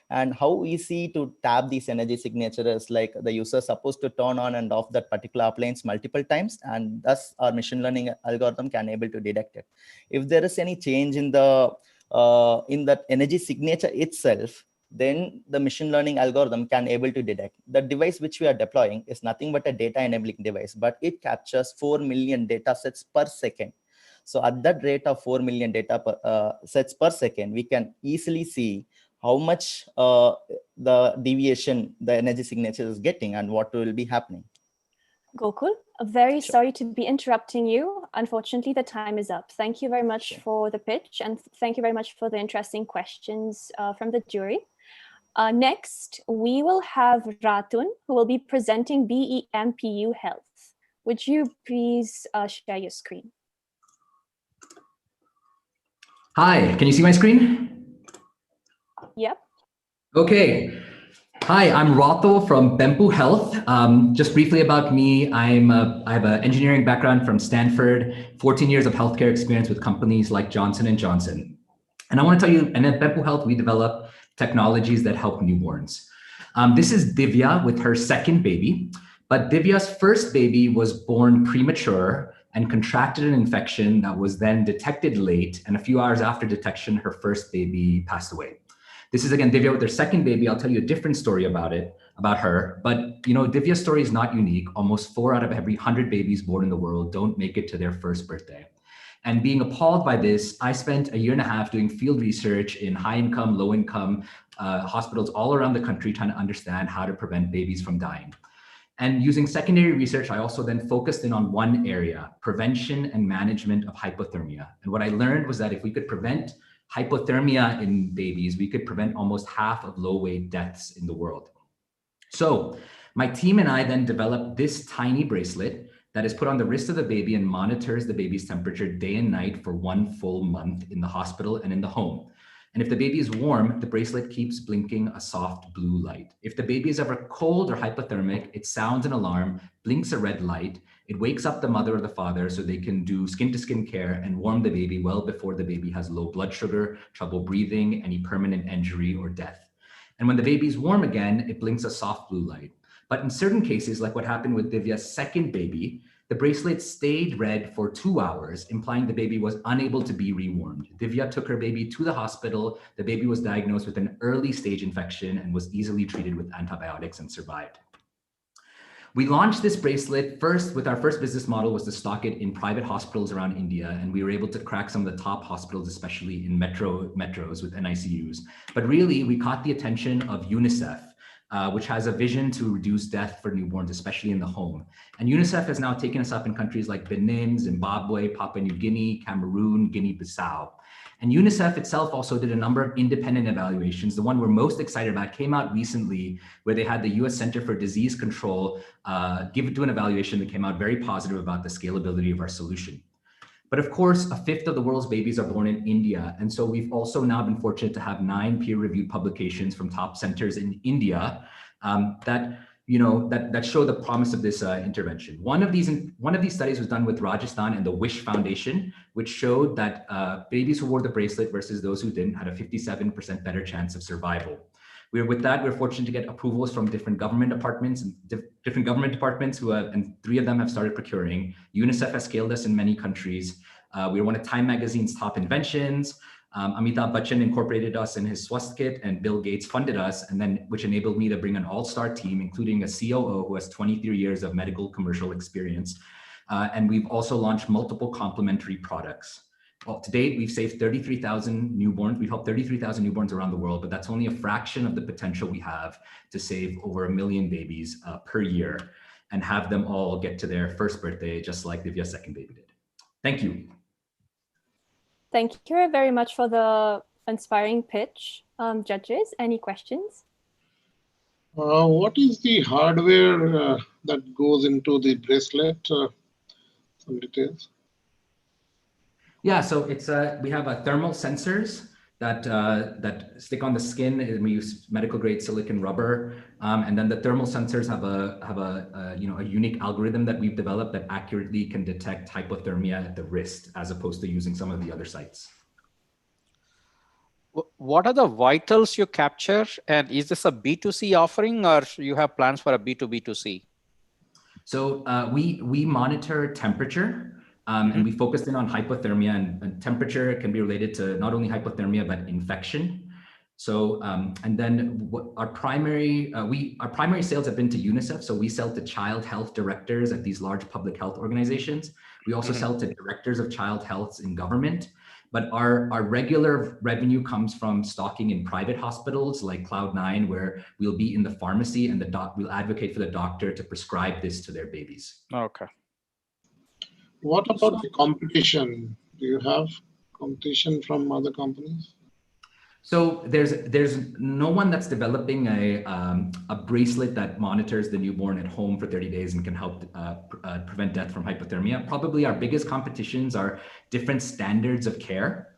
And how easy to tap these energy signatures, like the user is supposed to turn on and off that particular appliance multiple times, and thus our machine learning algorithm can able to detect it. If there is any change in the in that energy signature itself, then the machine learning algorithm can able to detect. The device which we are deploying is nothing but a data enabling device, but it captures 4 million data sets per second. So at that rate of 4 million data sets per second, we can easily see how much the deviation the energy signature is getting and what will be happening. Gokul, very sorry to be interrupting you. Unfortunately, the time is up. Thank you very much for the pitch, and thank you very much for the interesting questions from the jury. Next, we will have Ratun, who will be presenting BEMPU Health. Would you please share your screen? Hi, can you see my screen? Yep. Okay. Hi, I'm Ratho from BEMPU Health. Just briefly about me, I have an engineering background from Stanford, 14 years of healthcare experience with companies like Johnson & Johnson. And I want to tell you, and at BEMPU Health, we develop technologies that help newborns. This is Divya with her second baby, but Divya's first baby was born premature and contracted an infection that was then detected late, and a few hours after detection, her first baby passed away. This is again Divya with her second baby. I'll tell you a different story about her. But Divya's story is not unique. Almost 4 out of every 100 babies born in the world don't make it to their first birthday. And being appalled by this, I spent a year and a half doing field research in high-income, low-income hospitals all around the country, trying to understand how to prevent babies from dying. And using secondary research, I also then focused in on one area, prevention and management of hypothermia. And what I learned was that if we could prevent hypothermia in babies, we could prevent almost half of low-weight deaths in the world. So my team and I then developed this tiny bracelet that is put on the wrist of the baby and monitors the baby's temperature day and night for 1 full month in the hospital and in the home. And if the baby is warm, the bracelet keeps blinking a soft blue light. If the baby is ever cold or hypothermic, it sounds an alarm, blinks a red light. It wakes up the mother or the father so they can do skin-to-skin care and warm the baby well before the baby has low blood sugar, trouble breathing, any permanent injury or death. And when the baby's warm again, it blinks a soft blue light. But in certain cases, like what happened with Divya's second baby, the bracelet stayed red for 2 hours, implying the baby was unable to be rewarmed. Divya took her baby to the hospital. The baby was diagnosed with an early stage infection and was easily treated with antibiotics and survived. We launched this bracelet first with our first business model was to stock it in private hospitals around India. And we were able to crack some of the top hospitals, especially in metros with NICUs. But really, we caught the attention of UNICEF, which has a vision to reduce death for newborns, especially in the home. And UNICEF has now taken us up in countries like Benin, Zimbabwe, Papua New Guinea, Cameroon, Guinea-Bissau. And UNICEF itself also did a number of independent evaluations. The one we're most excited about came out recently, where they had the US Center for Disease Control give it to an evaluation that came out very positive about the scalability of our solution. But of course, a fifth of the world's babies are born in India. And so we've also now been fortunate to have 9 peer-reviewed publications from top centers in India that show the promise of this intervention. One of these studies was done with Rajasthan and the Wish Foundation, which showed that babies who wore the bracelet versus those who didn't had a 57% better chance of survival. We're fortunate to get approvals from different government departments and 3 of them have started procuring. UNICEF has scaled us in many countries. We were one of Time Magazine's top inventions. Amitabh Bachchan incorporated us in his Swasth Kit, and Bill Gates funded us, which enabled me to bring an all-star team, including a COO who has 23 years of medical commercial experience. And we've also launched multiple complementary products. Well, to date, we've saved 33,000 newborns. We've helped 33,000 newborns around the world, but that's only a fraction of the potential we have to save over 1 million babies per year and have them all get to their first birthday, just like Divya's second baby did. Thank you. Thank you very much for the inspiring pitch. Judges, any questions? What is the hardware that goes into the bracelet? Some details. Yeah, so it's we have thermal sensors that stick on the skin, and we use medical grade silicon rubber, and then the thermal sensors have a unique algorithm that we've developed that accurately can detect hypothermia at the wrist, as opposed to using some of the other sites. What are the vitals you capture, and is this a B2C offering, or you have plans for a B2B2C? So we monitor temperature. And we focused in on hypothermia, and temperature can be related to not only hypothermia, but infection. So, and then our primary sales have been to UNICEF. So we sell to child health directors at these large public health organizations. We also sell to directors of child health in government. But our regular revenue comes from stocking in private hospitals like Cloud9, where we'll be in the pharmacy and we'll advocate for the doctor to prescribe this to their babies. Okay. What about the competition? Do you have competition from other companies? So there's no one that's developing a bracelet that monitors the newborn at home for 30 days and can help prevent death from hypothermia. Probably our biggest competitions are different standards of care.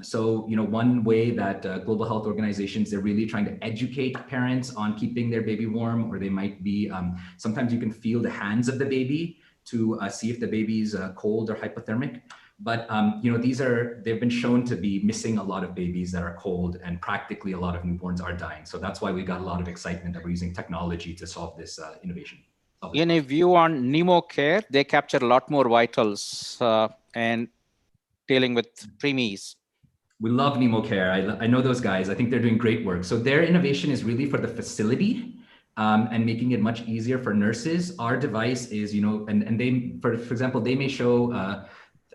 So, one way that global health organizations, they're really trying to educate parents on keeping their baby warm, or they might be, sometimes you can feel the hands of the baby to see if the baby's cold or hypothermic. But they've been shown to be missing a lot of babies that are cold, and practically a lot of newborns are dying. So that's why we got a lot of excitement that we're using technology to solve this innovation. In a view on NemoCare, they capture a lot more vitals and dealing with preemies. We love NemoCare. I know those guys. I think they're doing great work. So their innovation is really for the facility. And making it much easier for nurses. Our device is, and they, for example, they may show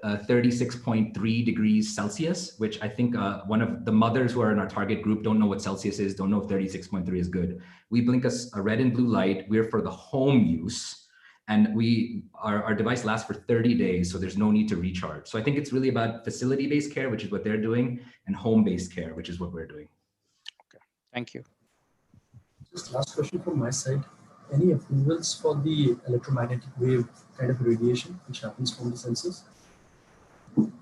36.3 degrees Celsius, which I think one of the mothers who are in our target group don't know what Celsius is, don't know if 36.3 is good. We blink a red and blue light. We're for the home use, and our device lasts for 30 days, so there's no need to recharge. So I think it's really about facility-based care, which is what they're doing, and home-based care, which is what we're doing. Okay, thank you. Just last question from my side. Any approvals for the electromagnetic wave kind of radiation which happens from the sensors?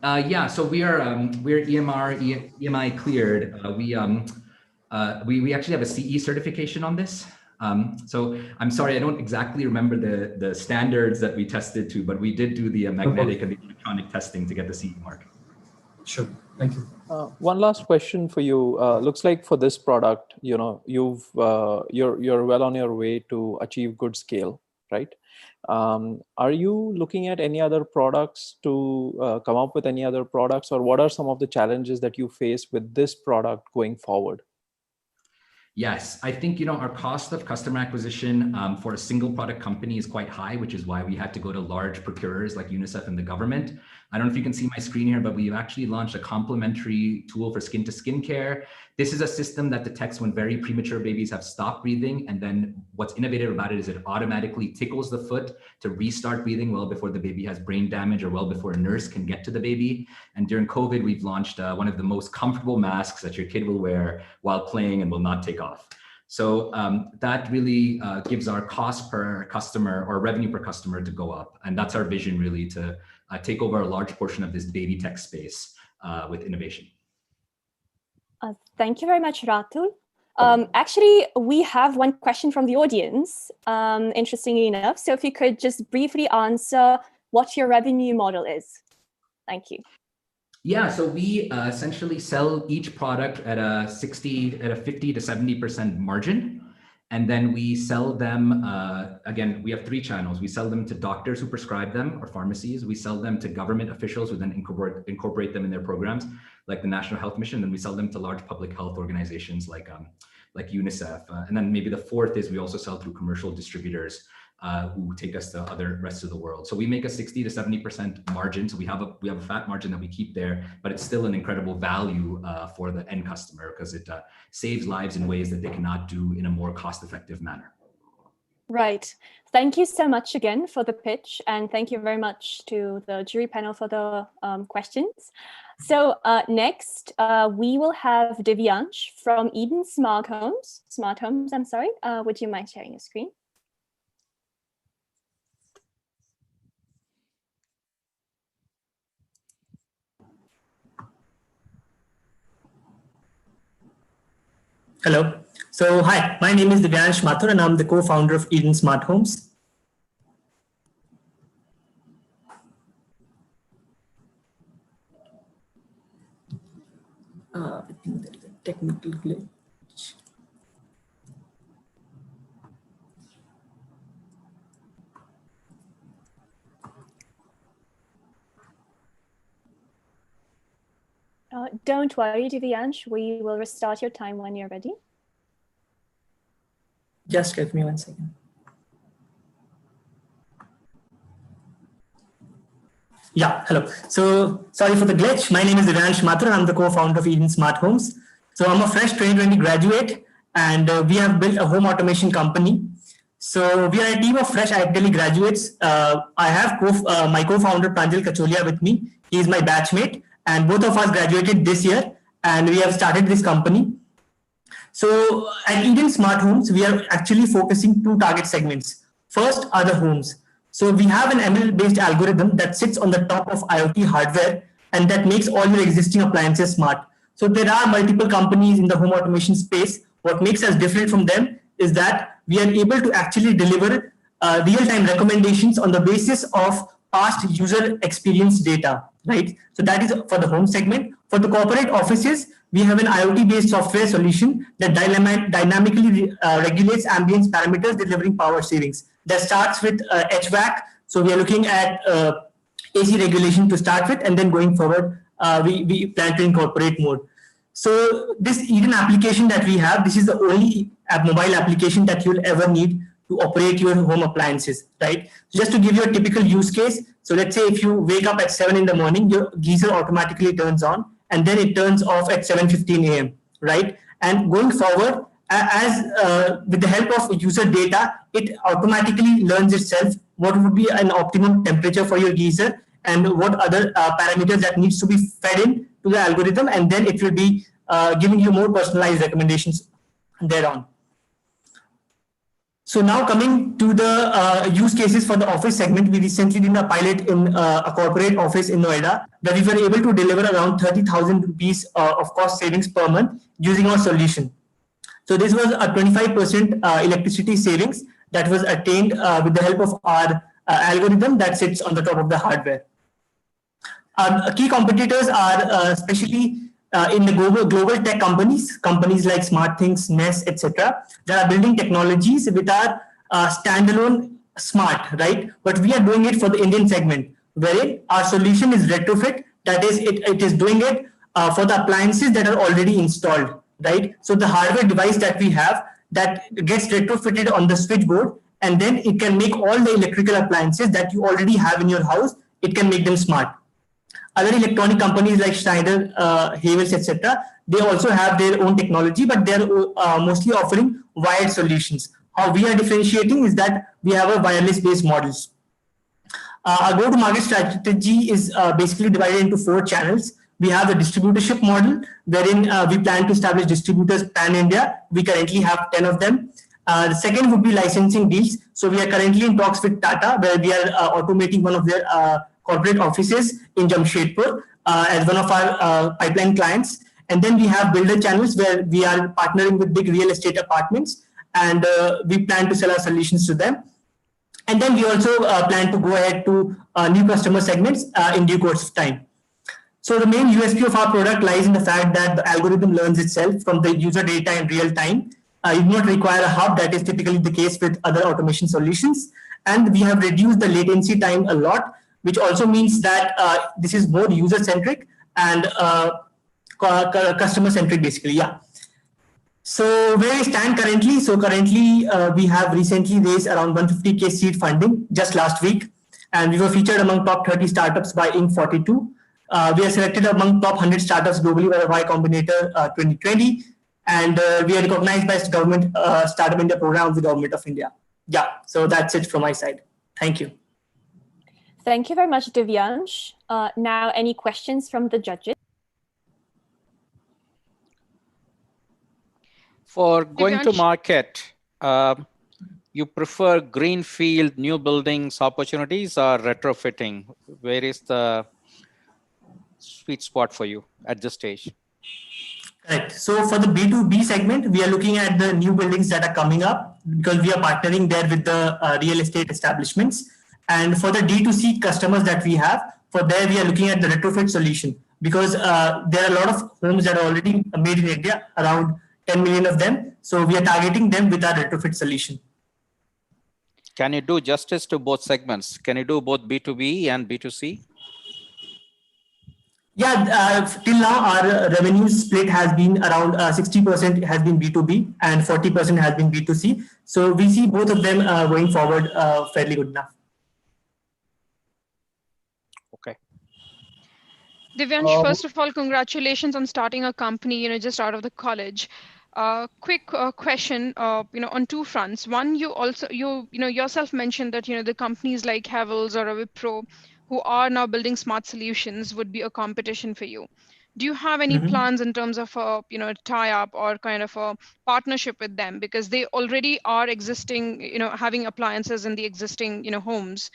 Yeah, so we're EMI cleared. We actually have a CE certification on this. So I'm sorry, I don't exactly remember the standards that we tested to, but we did do the magnetic and the electronic testing to get the CE mark. Sure, thank you. One last question for you. Looks like for this product, you're well on your way to achieve good scale, right? Are you looking at any other products to come up with any other products, or what are some of the challenges that you face with this product going forward? Yes, I think, our cost of customer acquisition for a single product company is quite high, which is why we had to go to large procurers like UNICEF and the government. I don't know if you can see my screen here, but we've actually launched a complementary tool for skin to skin care. This is a system that detects when very premature babies have stopped breathing. And then what's innovative about it is it automatically tickles the foot to restart breathing well before the baby has brain damage or well before a nurse can get to the baby. And during COVID, we've launched one of the most comfortable masks that your kid will wear while playing and will not take off. So that really gives our cost per customer or revenue per customer to go up. And that's our vision, really, to take over a large portion of this baby tech space with innovation. Thank you very much, Ratul. Actually, we have one question from the audience, interestingly enough. So if you could just briefly answer what your revenue model is. Thank you. Yeah, so we essentially sell each product at a 50 to 70% margin. And then we sell them, again, we have 3 channels. We sell them to doctors who prescribe them or pharmacies. We sell them to government officials who then incorporate them in their programs, like the National Health Mission. Then we sell them to large public health organizations like UNICEF. And then maybe the 4th is we also sell through commercial distributors who take us to other rest of the world. So we make a 60 to 70% margin. So we have a fat margin that we keep there, but it's still an incredible value for the end customer because it saves lives in ways that they cannot do in a more cost-effective manner. Right. Thank you so much again for the pitch, and thank you very much to the jury panel for the questions. So next, we will have Divyansh from Eden Smart Homes. Would you mind sharing your screen? Hello. So hi, my name is Divyansh Mathur and I'm the co-founder of Eden Smart Homes. I think there is a technical glitch. Don't worry, Divyansh. We will restart your time when you're ready. Just give me 1 second. Yeah, hello. So sorry for the glitch. My name is Divyansh Mathur and I'm the co-founder of Eden Smart Homes. So I'm a fresh 2020 graduate and we have built a home automation company. So we are a team of fresh IIT graduates. I have my co-founder Pranjal Kacholia with me. He is my batchmate and both of us graduated this year and we have started this company. So at Eden Smart Homes, we are actually focusing 2 target segments. First are the homes. So we have an ML-based algorithm that sits on the top of IoT hardware and that makes all your existing appliances smart. So there are multiple companies in the home automation space. What makes us different from them is that we are able to actually deliver real-time recommendations on the basis of past user experience data, right? So that is for the home segment. For the corporate offices, we have an IoT-based software solution that dynamically regulates ambience parameters, delivering power savings. That starts with HVAC. So we are looking at AC regulation to start with, and then going forward, we plan to incorporate more. So this Eden application that we have, this is the only mobile application that you'll ever need to operate your home appliances, right? So just to give you a typical use case. So let's say if you wake up at 7 in the morning, your geyser automatically turns on and then it turns off at 7:15 a.m., right? And going forward, with the help of user data, it automatically learns itself what would be an optimum temperature for your geyser and what other parameters that needs to be fed in to the algorithm, and then it will be giving you more personalized recommendations thereon. So now coming to the use cases for the office segment, we recently did a pilot in a corporate office in Noida that we were able to deliver around 30,000 rupees of cost savings per month using our solution. So this was a 25% electricity savings that was attained with the help of our algorithm that sits on the top of the hardware. Key competitors are especially in the global tech companies like SmartThings, Nest, etc. that are building technologies which are standalone smart, right? But we are doing it for the Indian segment, wherein our solution is retrofit. That is, it is doing it for the appliances that are already installed, right? So the hardware device that we have that gets retrofitted on the switchboard, and then it can make all the electrical appliances that you already have in your house, it can make them smart. Other electronic companies like Schneider, Havels, etc., they also have their own technology, but they're mostly offering wired solutions. How we are differentiating is that we have a wireless-based models. Our go-to-market strategy is basically divided into 4 channels. We have the distributorship model, wherein we plan to establish distributors pan-India. We currently have 10 of them. The second would be licensing deals. So we are currently in talks with Tata, where we are automating one of their corporate offices in Jamshedpur as one of our pipeline clients. And then we have builder channels, where we are partnering with big real estate apartments, and we plan to sell our solutions to them. And then we also plan to go ahead to new customer segments in due course of time. So the main USP of our product lies in the fact that the algorithm learns itself from the user data in real time. You do not require a hub, that is typically the case with other automation solutions. And we have reduced the latency time a lot, which also means that this is more user-centric and customer-centric, basically, yeah. So where we stand currently, so currently we have recently raised around 150K seed funding just last week, and we were featured among top 30 startups by Inc. 42. We are selected among top 100 startups globally by Y Combinator 2020, and we are recognized by government Startup India program of the Government of India. Yeah, so that's it from my side. Thank you. Thank you very much, Divyansh. Now, any questions from the judges? For going to market, you prefer greenfield, new buildings opportunities, or retrofitting? Where is the sweet spot for you at this stage? Correct. So for the B2B segment, we are looking at the new buildings that are coming up, because we are partnering there with the real estate establishments. And for the D2C customers that we have, for there we are looking at the retrofit solution, because there are a lot of homes that are already made in India, around 10 million of them. So we are targeting them with our retrofit solution. Can you do justice to both segments? Can you do both B2B and B2C? Yeah, till now our revenue split has been around 60% has been B2B and 40% has been B2C. So we see both of them going forward fairly good enough. Okay. Divyansh, first of all, congratulations on starting a company, just out of the college. Quick question, on 2 fronts. One, you yourself mentioned that, the companies like Havels or Wipro, who are now building smart solutions, would be a competition for you. Do you have any plans in terms of a tie-up or kind of a partnership with them, because they already are existing, having appliances in the existing homes?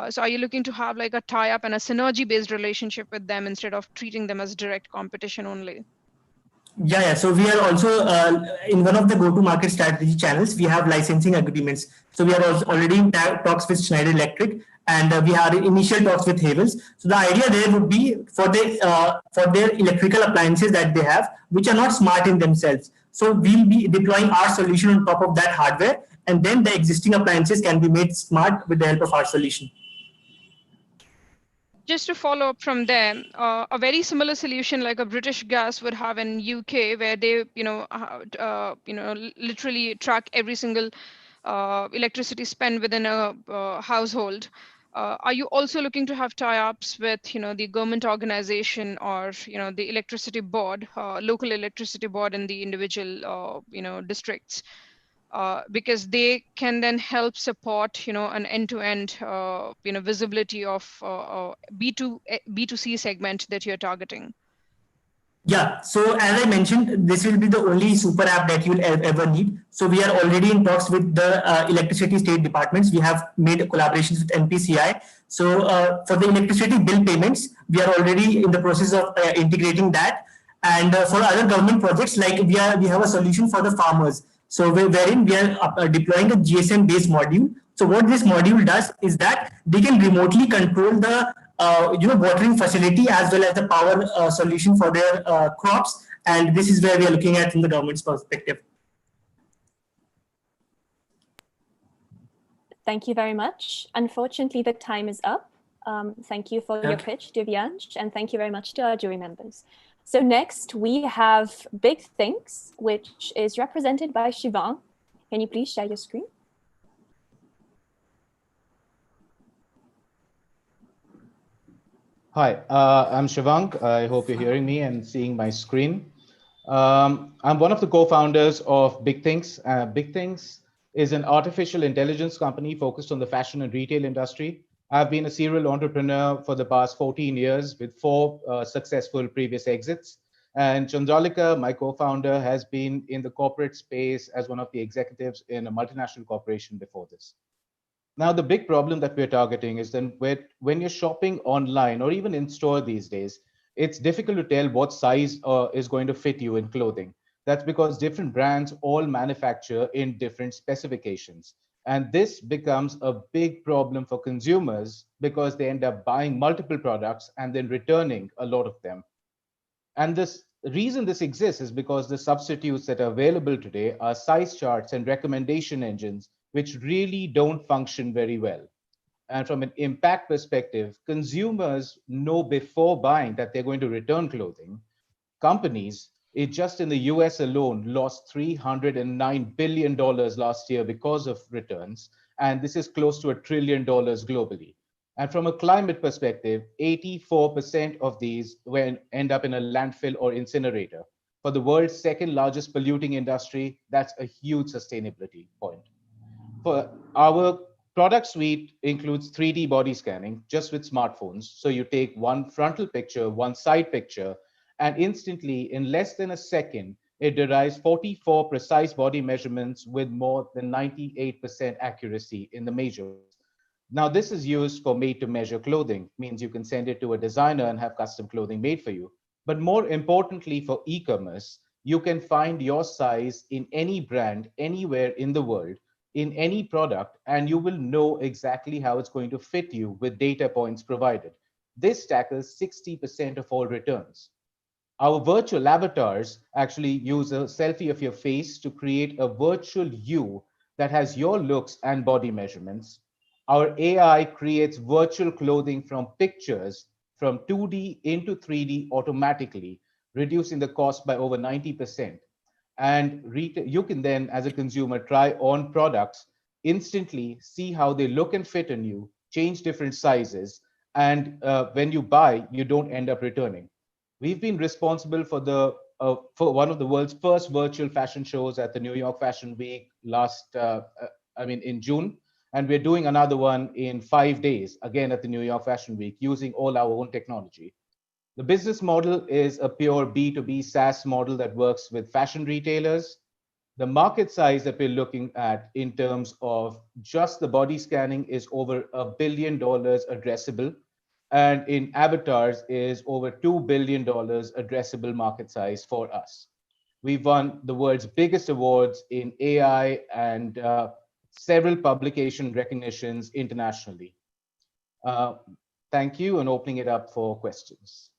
So are you looking to have like a tie-up and a synergy-based relationship with them instead of treating them as direct competition only? Yeah. So we are also in one of the go-to-market strategy channels. We have licensing agreements. So we are also already in talks with Schneider Electric, and we have initial talks with Havels. So the idea there would be for their electrical appliances that they have, which are not smart in themselves. So we'll be deploying our solution on top of that hardware, and then the existing appliances can be made smart with the help of our solution. Just to follow up from there, a very similar solution like a British Gas would have in UK, where they, literally track every single electricity spent within a household. Are you also looking to have tie-ups with, the government organization or, the electricity board, local electricity board in the individual, districts? Because they can then help support, an end-to-end, visibility of B2C segment that you're targeting. Yeah. So as I mentioned, this will be the only super app that you'll ever need. So we are already in talks with the electricity state departments. We have made collaborations with NPCI. So for the electricity bill payments, we are already in the process of integrating that. And for other government projects, like we have a solution for the farmers. So wherein we are deploying a GSM-based module. So what this module does is that they can remotely control the watering facility as well as the power solution for their crops. And this is where we are looking at from the government's perspective. Thank you very much. Unfortunately, the time is up. Thank you for your pitch, Divyansh, and thank you very much to our jury members. So next we have Big Things, which is represented by Shivang. Can you please share your screen? Hi, I'm Shivang. I hope you're hearing me and seeing my screen. I'm one of the co-founders of Big Things. Big Things is an artificial intelligence company focused on the fashion and retail industry. I've been a serial entrepreneur for the past 14 years with 4 successful previous exits. And Chandralika, my co-founder, has been in the corporate space as one of the executives in a multinational corporation before this. Now, the big problem that we're targeting is then when you're shopping online or even in store these days, it's difficult to tell what size is going to fit you in clothing. That's because different brands all manufacture in different specifications. And this becomes a big problem for consumers because they end up buying multiple products and then returning a lot of them. And this reason this exists is because the substitutes that are available today are size charts and recommendation engines, which really don't function very well. And from an impact perspective, consumers know before buying that they're going to return clothing. Companies, it just in the US alone, lost $309 billion last year because of returns. And this is close to $1 trillion globally. And from a climate perspective, 84% of these end up in a landfill or incinerator. For the world's second largest polluting industry, that's a huge sustainability point. For our product suite includes 3D body scanning just with smartphones. So you take one frontal picture, one side picture, and instantly, in less than a second, it derives 44 precise body measurements with more than 98% accuracy in the measures. Now, this is used for made to measure clothing, means you can send it to a designer and have custom clothing made for you. But more importantly, for e-commerce, you can find your size in any brand, anywhere in the world, in any product, and you will know exactly how it's going to fit you with data points provided. This tackles 60% of all returns. Our virtual avatars actually use a selfie of your face to create a virtual you that has your looks and body measurements. Our AI creates virtual clothing from pictures from 2D into 3D automatically, reducing the cost by over 90%. And you can then, as a consumer, try on products instantly, see how they look and fit on you, change different sizes, and when you buy, you don't end up returning. We've been responsible for one of the world's first virtual fashion shows at the New York Fashion Week in June, and we're doing another one in 5 days, again at the New York Fashion Week, using all our own technology. The business model is a pure B2B SaaS model that works with fashion retailers. The market size that we're looking at in terms of just the body scanning is over $1 billion addressable. And in avatars is over $2 billion addressable market size for us. We've won the world's biggest awards in AI and several publication recognitions internationally. Thank you, and opening it up for questions.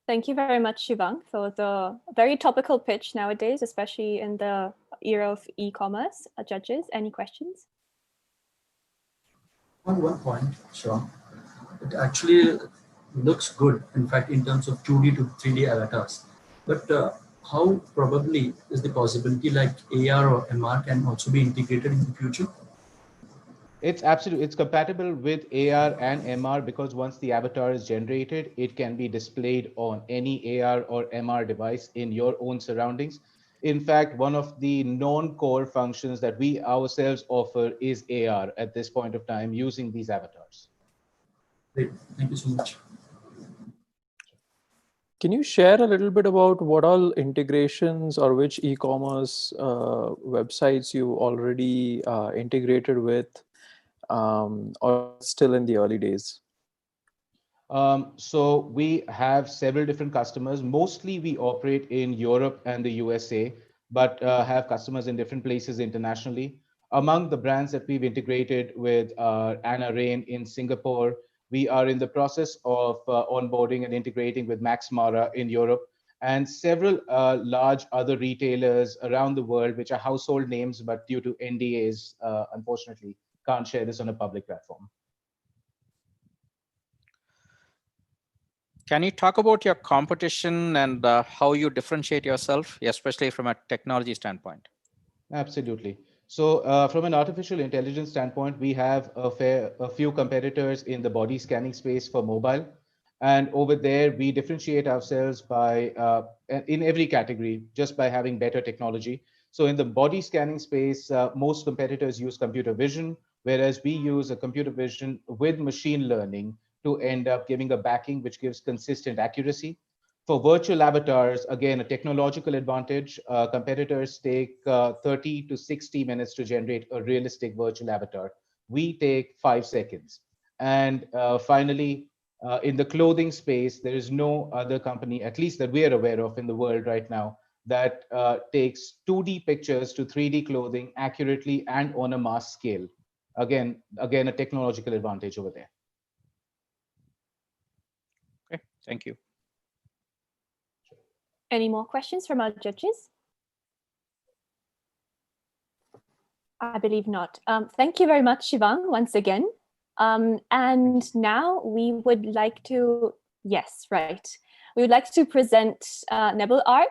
Thank you very much, Shivang, for the very topical pitch nowadays, especially in the era of e-commerce. Judges, any questions? On one point, sure. It actually looks good, in fact, in terms of 2D to 3D avatars. But how probably is the possibility like AR or MR can also be integrated in the future? It's compatible with AR and MR because once the avatar is generated, it can be displayed on any AR or MR device in your own surroundings. In fact, one of the non-core functions that we ourselves offer is AR at this point of time using these avatars. Great, thank you so much. Can you share a little bit about what all integrations or which e-commerce websites you already integrated with, or still in the early days? So we have several different customers. Mostly we operate in Europe and the USA, but have customers in different places internationally. Among the brands that we've integrated with Anna Rain in Singapore, we are in the process of onboarding and integrating with Max Mara in Europe, and several large other retailers around the world, which are household names, but due to NDAs, unfortunately, can't share this on a public platform. Can you talk about your competition and how you differentiate yourself, especially from a technology standpoint? Absolutely. So from an artificial intelligence standpoint, we have a few competitors in the body scanning space for mobile. And over there, we differentiate ourselves by in every category, just by having better technology. So in the body scanning space, most competitors use computer vision, whereas we use a computer vision with machine learning to end up giving a backing which gives consistent accuracy. For virtual avatars, again, a technological advantage. Competitors take 30 to 60 minutes to generate a realistic virtual avatar. We take 5 seconds. And finally, in the clothing space, there is no other company, at least that we are aware of in the world right now, that takes 2D pictures to 3D clothing accurately and on a mass scale. Again, a technological advantage over there. Okay, thank you. Any more questions from our judges? I believe not. Thank you very much, Shivang, once again. And now we would like to, yes, right. We would like to present NebelArc.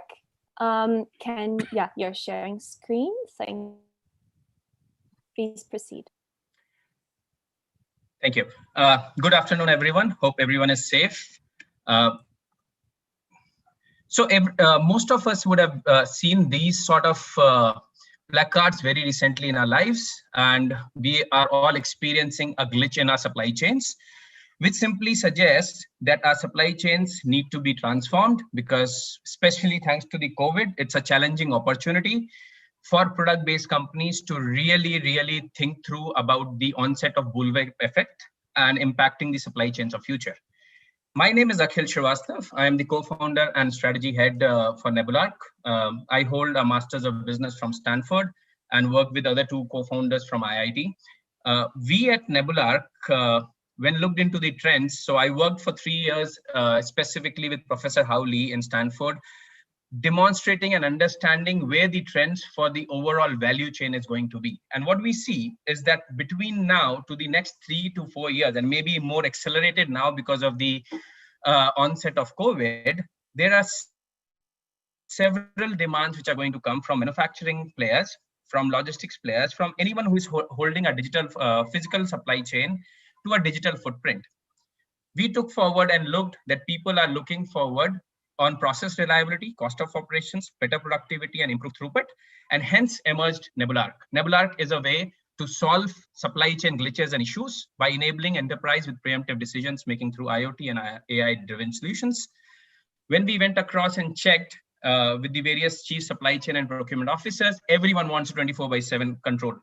You're sharing screen. Please proceed. Thank you. Good afternoon, everyone. Hope everyone is safe. Most of us would have seen these sort of placards very recently in our lives, and we are all experiencing a glitch in our supply chains, which simply suggests that our supply chains need to be transformed because, especially thanks to the COVID, it's a challenging opportunity for product-based companies to really think through about the onset of bullwhip effect and impacting the supply chains of future. My name is Akhil Srivastav. I am the co-founder and strategy head for NebelArc. I hold a master's of business from Stanford and work with other two co-founders from IIT. We at NebelArc, when looked into the trends, so I worked for 3 years specifically with Professor Hao Lee in Stanford, demonstrating and understanding where the trends for the overall value chain is going to be. And what we see is that between now to the next 3 to 4 years, and maybe more accelerated now because of the onset of COVID, there are several demands which are going to come from manufacturing players, from logistics players, from anyone who is holding a digital physical supply chain to a digital footprint. We took forward and looked that people are looking forward on process reliability, cost of operations, better productivity, and improved throughput, and hence emerged NebelArc. NebelArc is a way to solve supply chain glitches and issues by enabling enterprise with preemptive decisions making through IoT and AI-driven solutions. When we went across and checked with the various chief supply chain and procurement officers, everyone wants 24/7 control.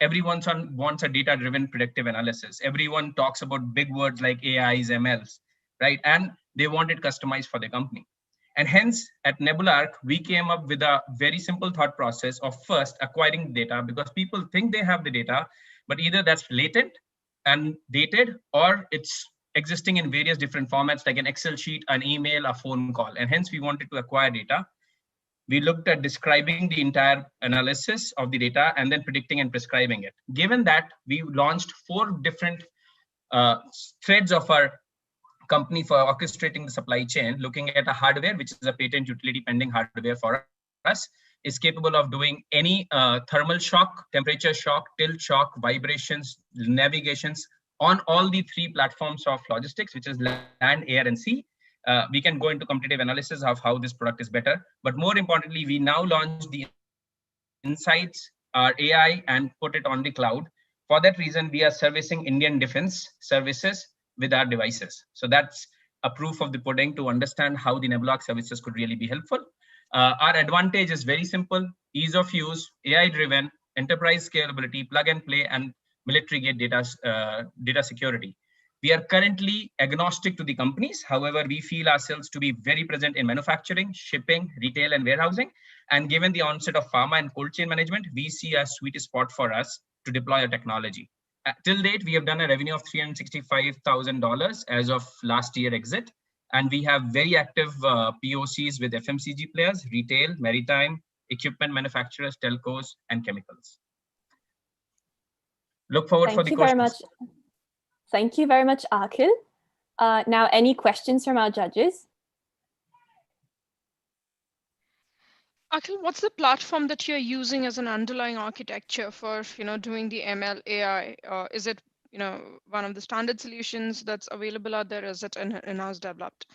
Everyone wants a data-driven predictive analysis. Everyone talks about big words like AIs, MLs, right? And they want it customized for their company. And hence, at NebelArc, we came up with a very simple thought process of first acquiring data, because people think they have the data, but either that's latent and dated, or it's existing in various different formats like an Excel sheet, an email, a phone call. And hence, we wanted to acquire data. We looked at describing the entire analysis of the data and then predicting and prescribing it. Given that, we launched 4 different threads of our company for orchestrating the supply chain, looking at a hardware, which is a patent utility pending hardware for us, is capable of doing any thermal shock, temperature shock, tilt shock, vibrations, navigations on all the 3 platforms of logistics, which is land, air, and sea. We can go into competitive analysis of how this product is better. But more importantly, we now launched the insights, our AI, and put it on the cloud. For that reason, we are servicing Indian defense services with our devices. So that's a proof of the pudding to understand how the NebelArc services could really be helpful. Our advantage is very simple: ease of use, AI-driven, enterprise scalability, plug and play, and military-grade data security. We are currently agnostic to the companies. However, we feel ourselves to be very present in manufacturing, shipping, retail, and warehousing. And given the onset of pharma and cold chain management, we see a sweet spot for us to deploy a technology. Till date, we have done a revenue of $365,000 as of last year exit. And we have very active POCs with FMCG players, retail, maritime, equipment manufacturers, telcos, and chemicals. Look forward for the questions. Thank you very much, Akhil. Now, any questions from our judges? Akhil, what's the platform that you're using as an underlying architecture for doing the ML AI? Is it one of the standard solutions that's available out there? Is it in-house developed?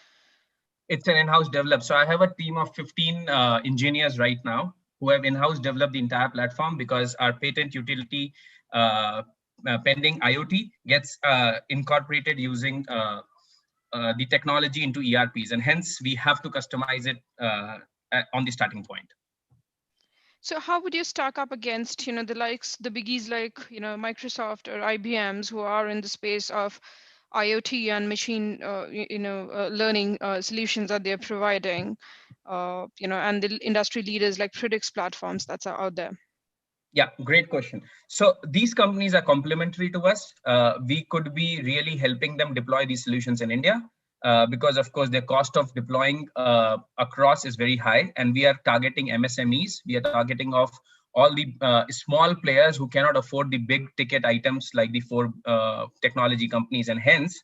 It's an in-house developed. So I have a team of 15 engineers right now who have in-house developed the entire platform, because our patent utility pending IoT gets incorporated using the technology into ERPs, and hence we have to customize it on the starting point. So how would you stack up against the biggies like Microsoft or IBM's, who are in the space of IoT and machine learning solutions that they're providing, and the industry leaders like Predix platforms that's out there? Yeah, great question. So these companies are complementary to us. We could be really helping them deploy these solutions in India, because of course their cost of deploying across is very high, and we are targeting MSMEs. We are targeting of all the small players who cannot afford the big ticket items like the four technology companies, and hence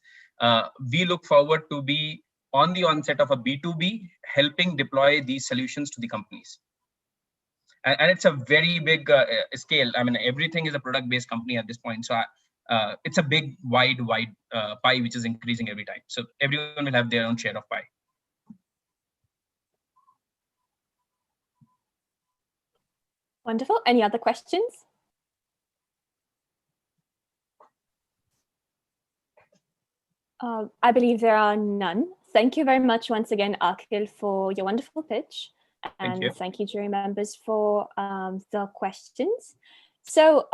we look forward to be on the onset of a B2B, helping deploy these solutions to the companies. And it's a very big scale. I mean, everything is a product-based company at this point. So it's a big, wide pie, which is increasing every time. So everyone will have their own share of pie. Wonderful. Any other questions? I believe there are none. Thank you very much once again, Akhil, for your wonderful pitch. And thank you, jury members, for the questions. So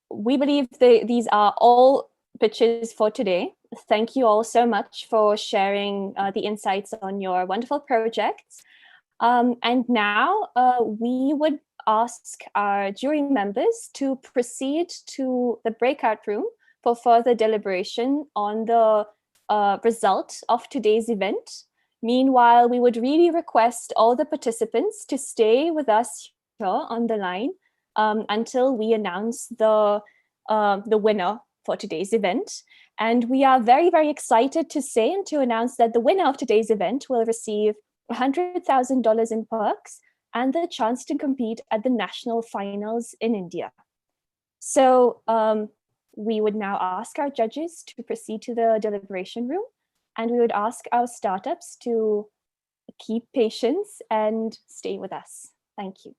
we believe these are all pitches for today. Thank you all so much for sharing the insights on your wonderful projects. And now we would ask our jury members to proceed to the breakout room for further deliberation on the result of today's event. Meanwhile, we would really request all the participants to stay with us here on the line until we announce the winner for today's event. And we are very, very excited to say and to announce that the winner of today's event will receive $100,000 in perks and the chance to compete at the national finals in India. So we would now ask our judges to proceed to the deliberation room, and we would ask our startups to keep patience and stay with us. Thank you.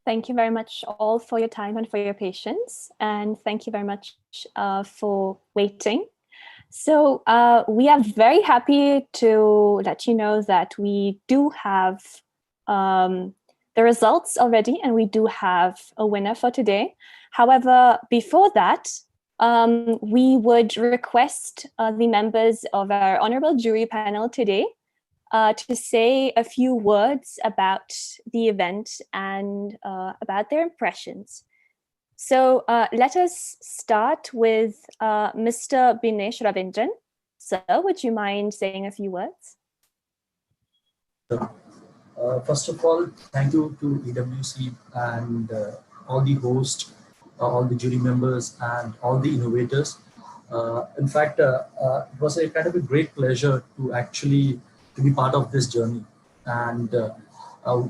Thank you very much all for your time and for your patience. And thank you very much for waiting. So we are very happy to let you know that we do have the results already, and we do have a winner for today. However, before that, we would request the members of our honorable jury panel today to say a few words about the event and about their impressions. So let us start with Mr. Binesh Ravindran. Sir, would you mind saying a few words? First of all, thank you to EWC and all the hosts all the jury members, and all the innovators. In fact, it was a kind of a great pleasure to actually to be part of this journey. And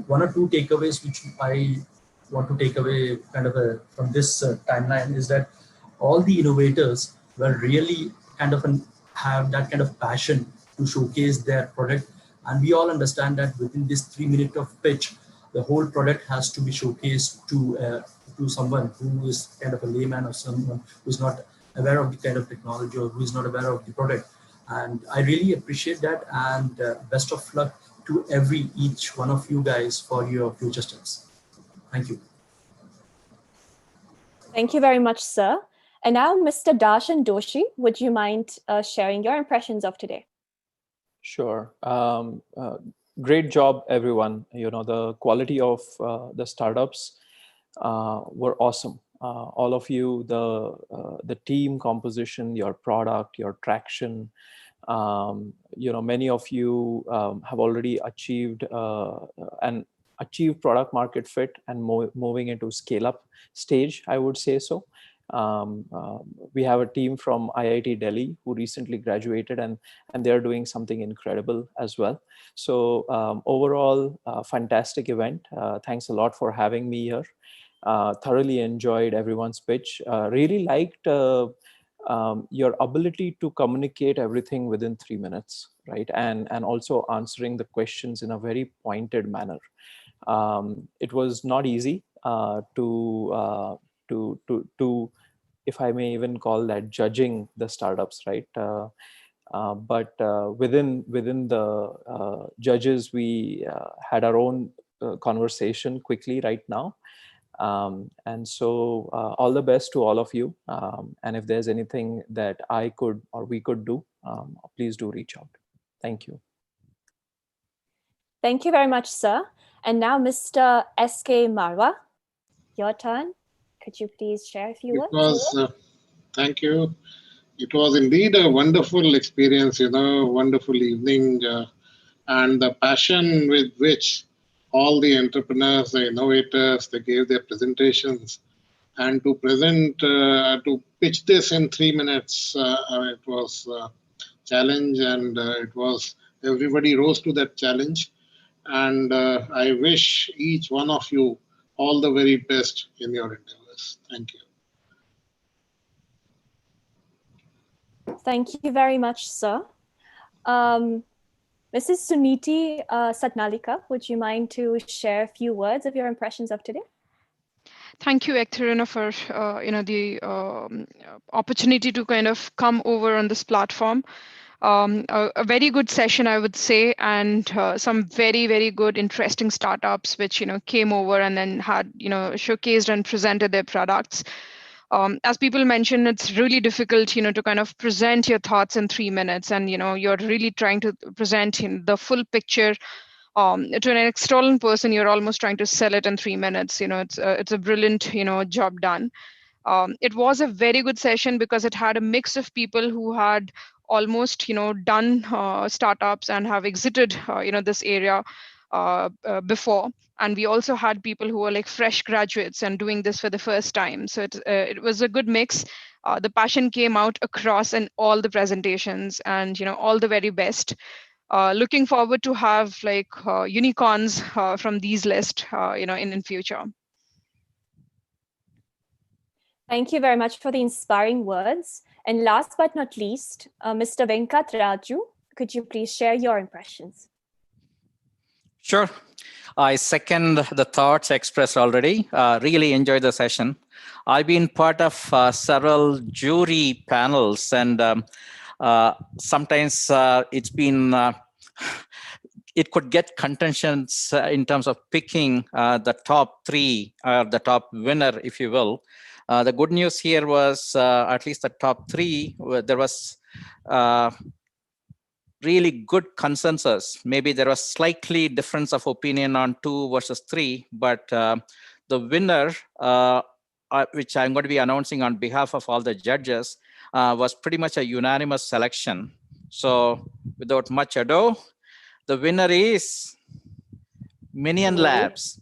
one or two takeaways which I want to take away from this timeline is that all the innovators were really have that kind of passion to showcase their product. And we all understand that within this 3 minute of pitch, the whole product has to be showcased to someone who is kind of a layman or someone who's not aware of the kind of technology or who is not aware of the product. And I really appreciate that, and best of luck to each one of you guys for your future steps. Thank you. Thank you very much, sir. And now, Mr. Darshan Doshi, would you mind sharing your impressions of today? Sure. Great job, everyone. The quality of the startups were awesome. All of you, the team composition, your product, your traction. Many of you have already achieved product market fit and moving into scale up stage, I would say so. We have a team from IIT Delhi who recently graduated, and they're doing something incredible as well. So overall, fantastic event. Thanks a lot for having me here. Thoroughly enjoyed everyone's pitch. Really liked your ability to communicate everything within 3 minutes, right? And also answering the questions in a very pointed manner. It was not easy to if I may even call that judging the startups, right? But within the judges, we had our own conversation quickly right now. And so all the best to all of you. And if there's anything that I could or we could do, please do reach out. Thank you. Thank you very much, sir. And now, Mr. S.K. Marwa, your turn. Could you please share a few words? Thank you. It was indeed a wonderful experience, wonderful evening, and the passion with which all the entrepreneurs, the innovators, they gave their presentations, and to to pitch this in 3 minutes, it was a challenge, and everybody rose to that challenge. And I wish each one of you all the very best in your endeavors. Thank you. Thank you very much, sir. Mrs. Suniti Satnalika, would you mind to share a few words of your impressions of today? Thank you, Ekterina, for the opportunity to kind of come over on this platform. A very good session, I would say, and some very, very good, interesting startups which came over and then had showcased and presented their products. As people mentioned, it's really difficult, to kind of present your thoughts in 3 minutes, and you're really trying to present the full picture. To an external person, you're almost trying to sell it in 3 minutes. It's a brilliant, job done. It was a very good session because it had a mix of people who had almost done startups and have exited this area before, and we also had people who were like fresh graduates and doing this for the first time. So it was a good mix. The passion came out across in all the presentations, and all the very best. Looking forward to have like unicorns from these lists in future. Thank you very much for the inspiring words. And last but not least, Mr. Venkat Raju, could you please share your impressions? Sure. I second the thoughts expressed already. Really enjoyed the session. I've been part of several jury panels, and sometimes it's been, it could get contentions in terms of picking the top 3 or the top winner, if you will. The good news here was at least the top 3, there was really good consensus. Maybe there was slightly difference of opinion on 2 versus 3, but the winner, which I'm going to be announcing on behalf of all the judges, was pretty much a unanimous selection. So without much ado, the winner is Minion Labs.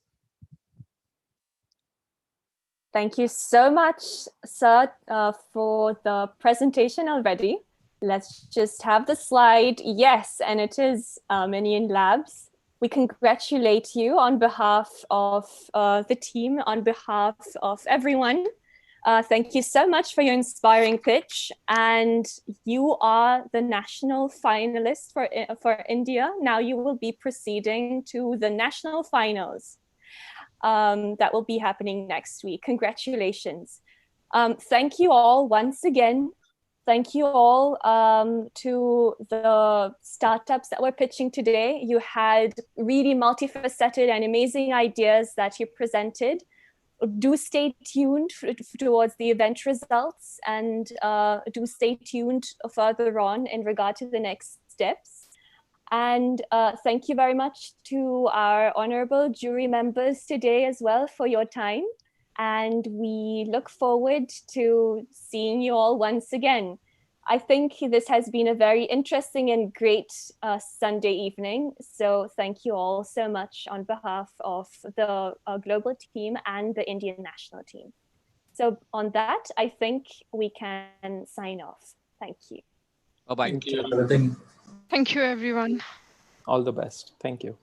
Thank you so much, sir, for the presentation already. Let's just have the slide. Yes, and it is Minion Labs. We congratulate you on behalf of the team, on behalf of everyone. Thank you so much for your inspiring pitch. And you are the national finalist for India. Now you will be proceeding to the national finals. That will be happening next week. Congratulations. Thank you all once again. Thank you all to the startups that were pitching today. You had really multifaceted and amazing ideas that you presented. Do stay tuned towards the event results, and do stay tuned further on in regard to the next steps. And thank you very much to our honorable jury members today as well for your time. And we look forward to seeing you all once again. I think this has been a very interesting and great Sunday evening. So thank you all so much on behalf of the global team and the Indian national team. So on that, I think we can sign off. Thank you. Bye-bye. Thank you. Thank you, everyone. All the best. Thank you.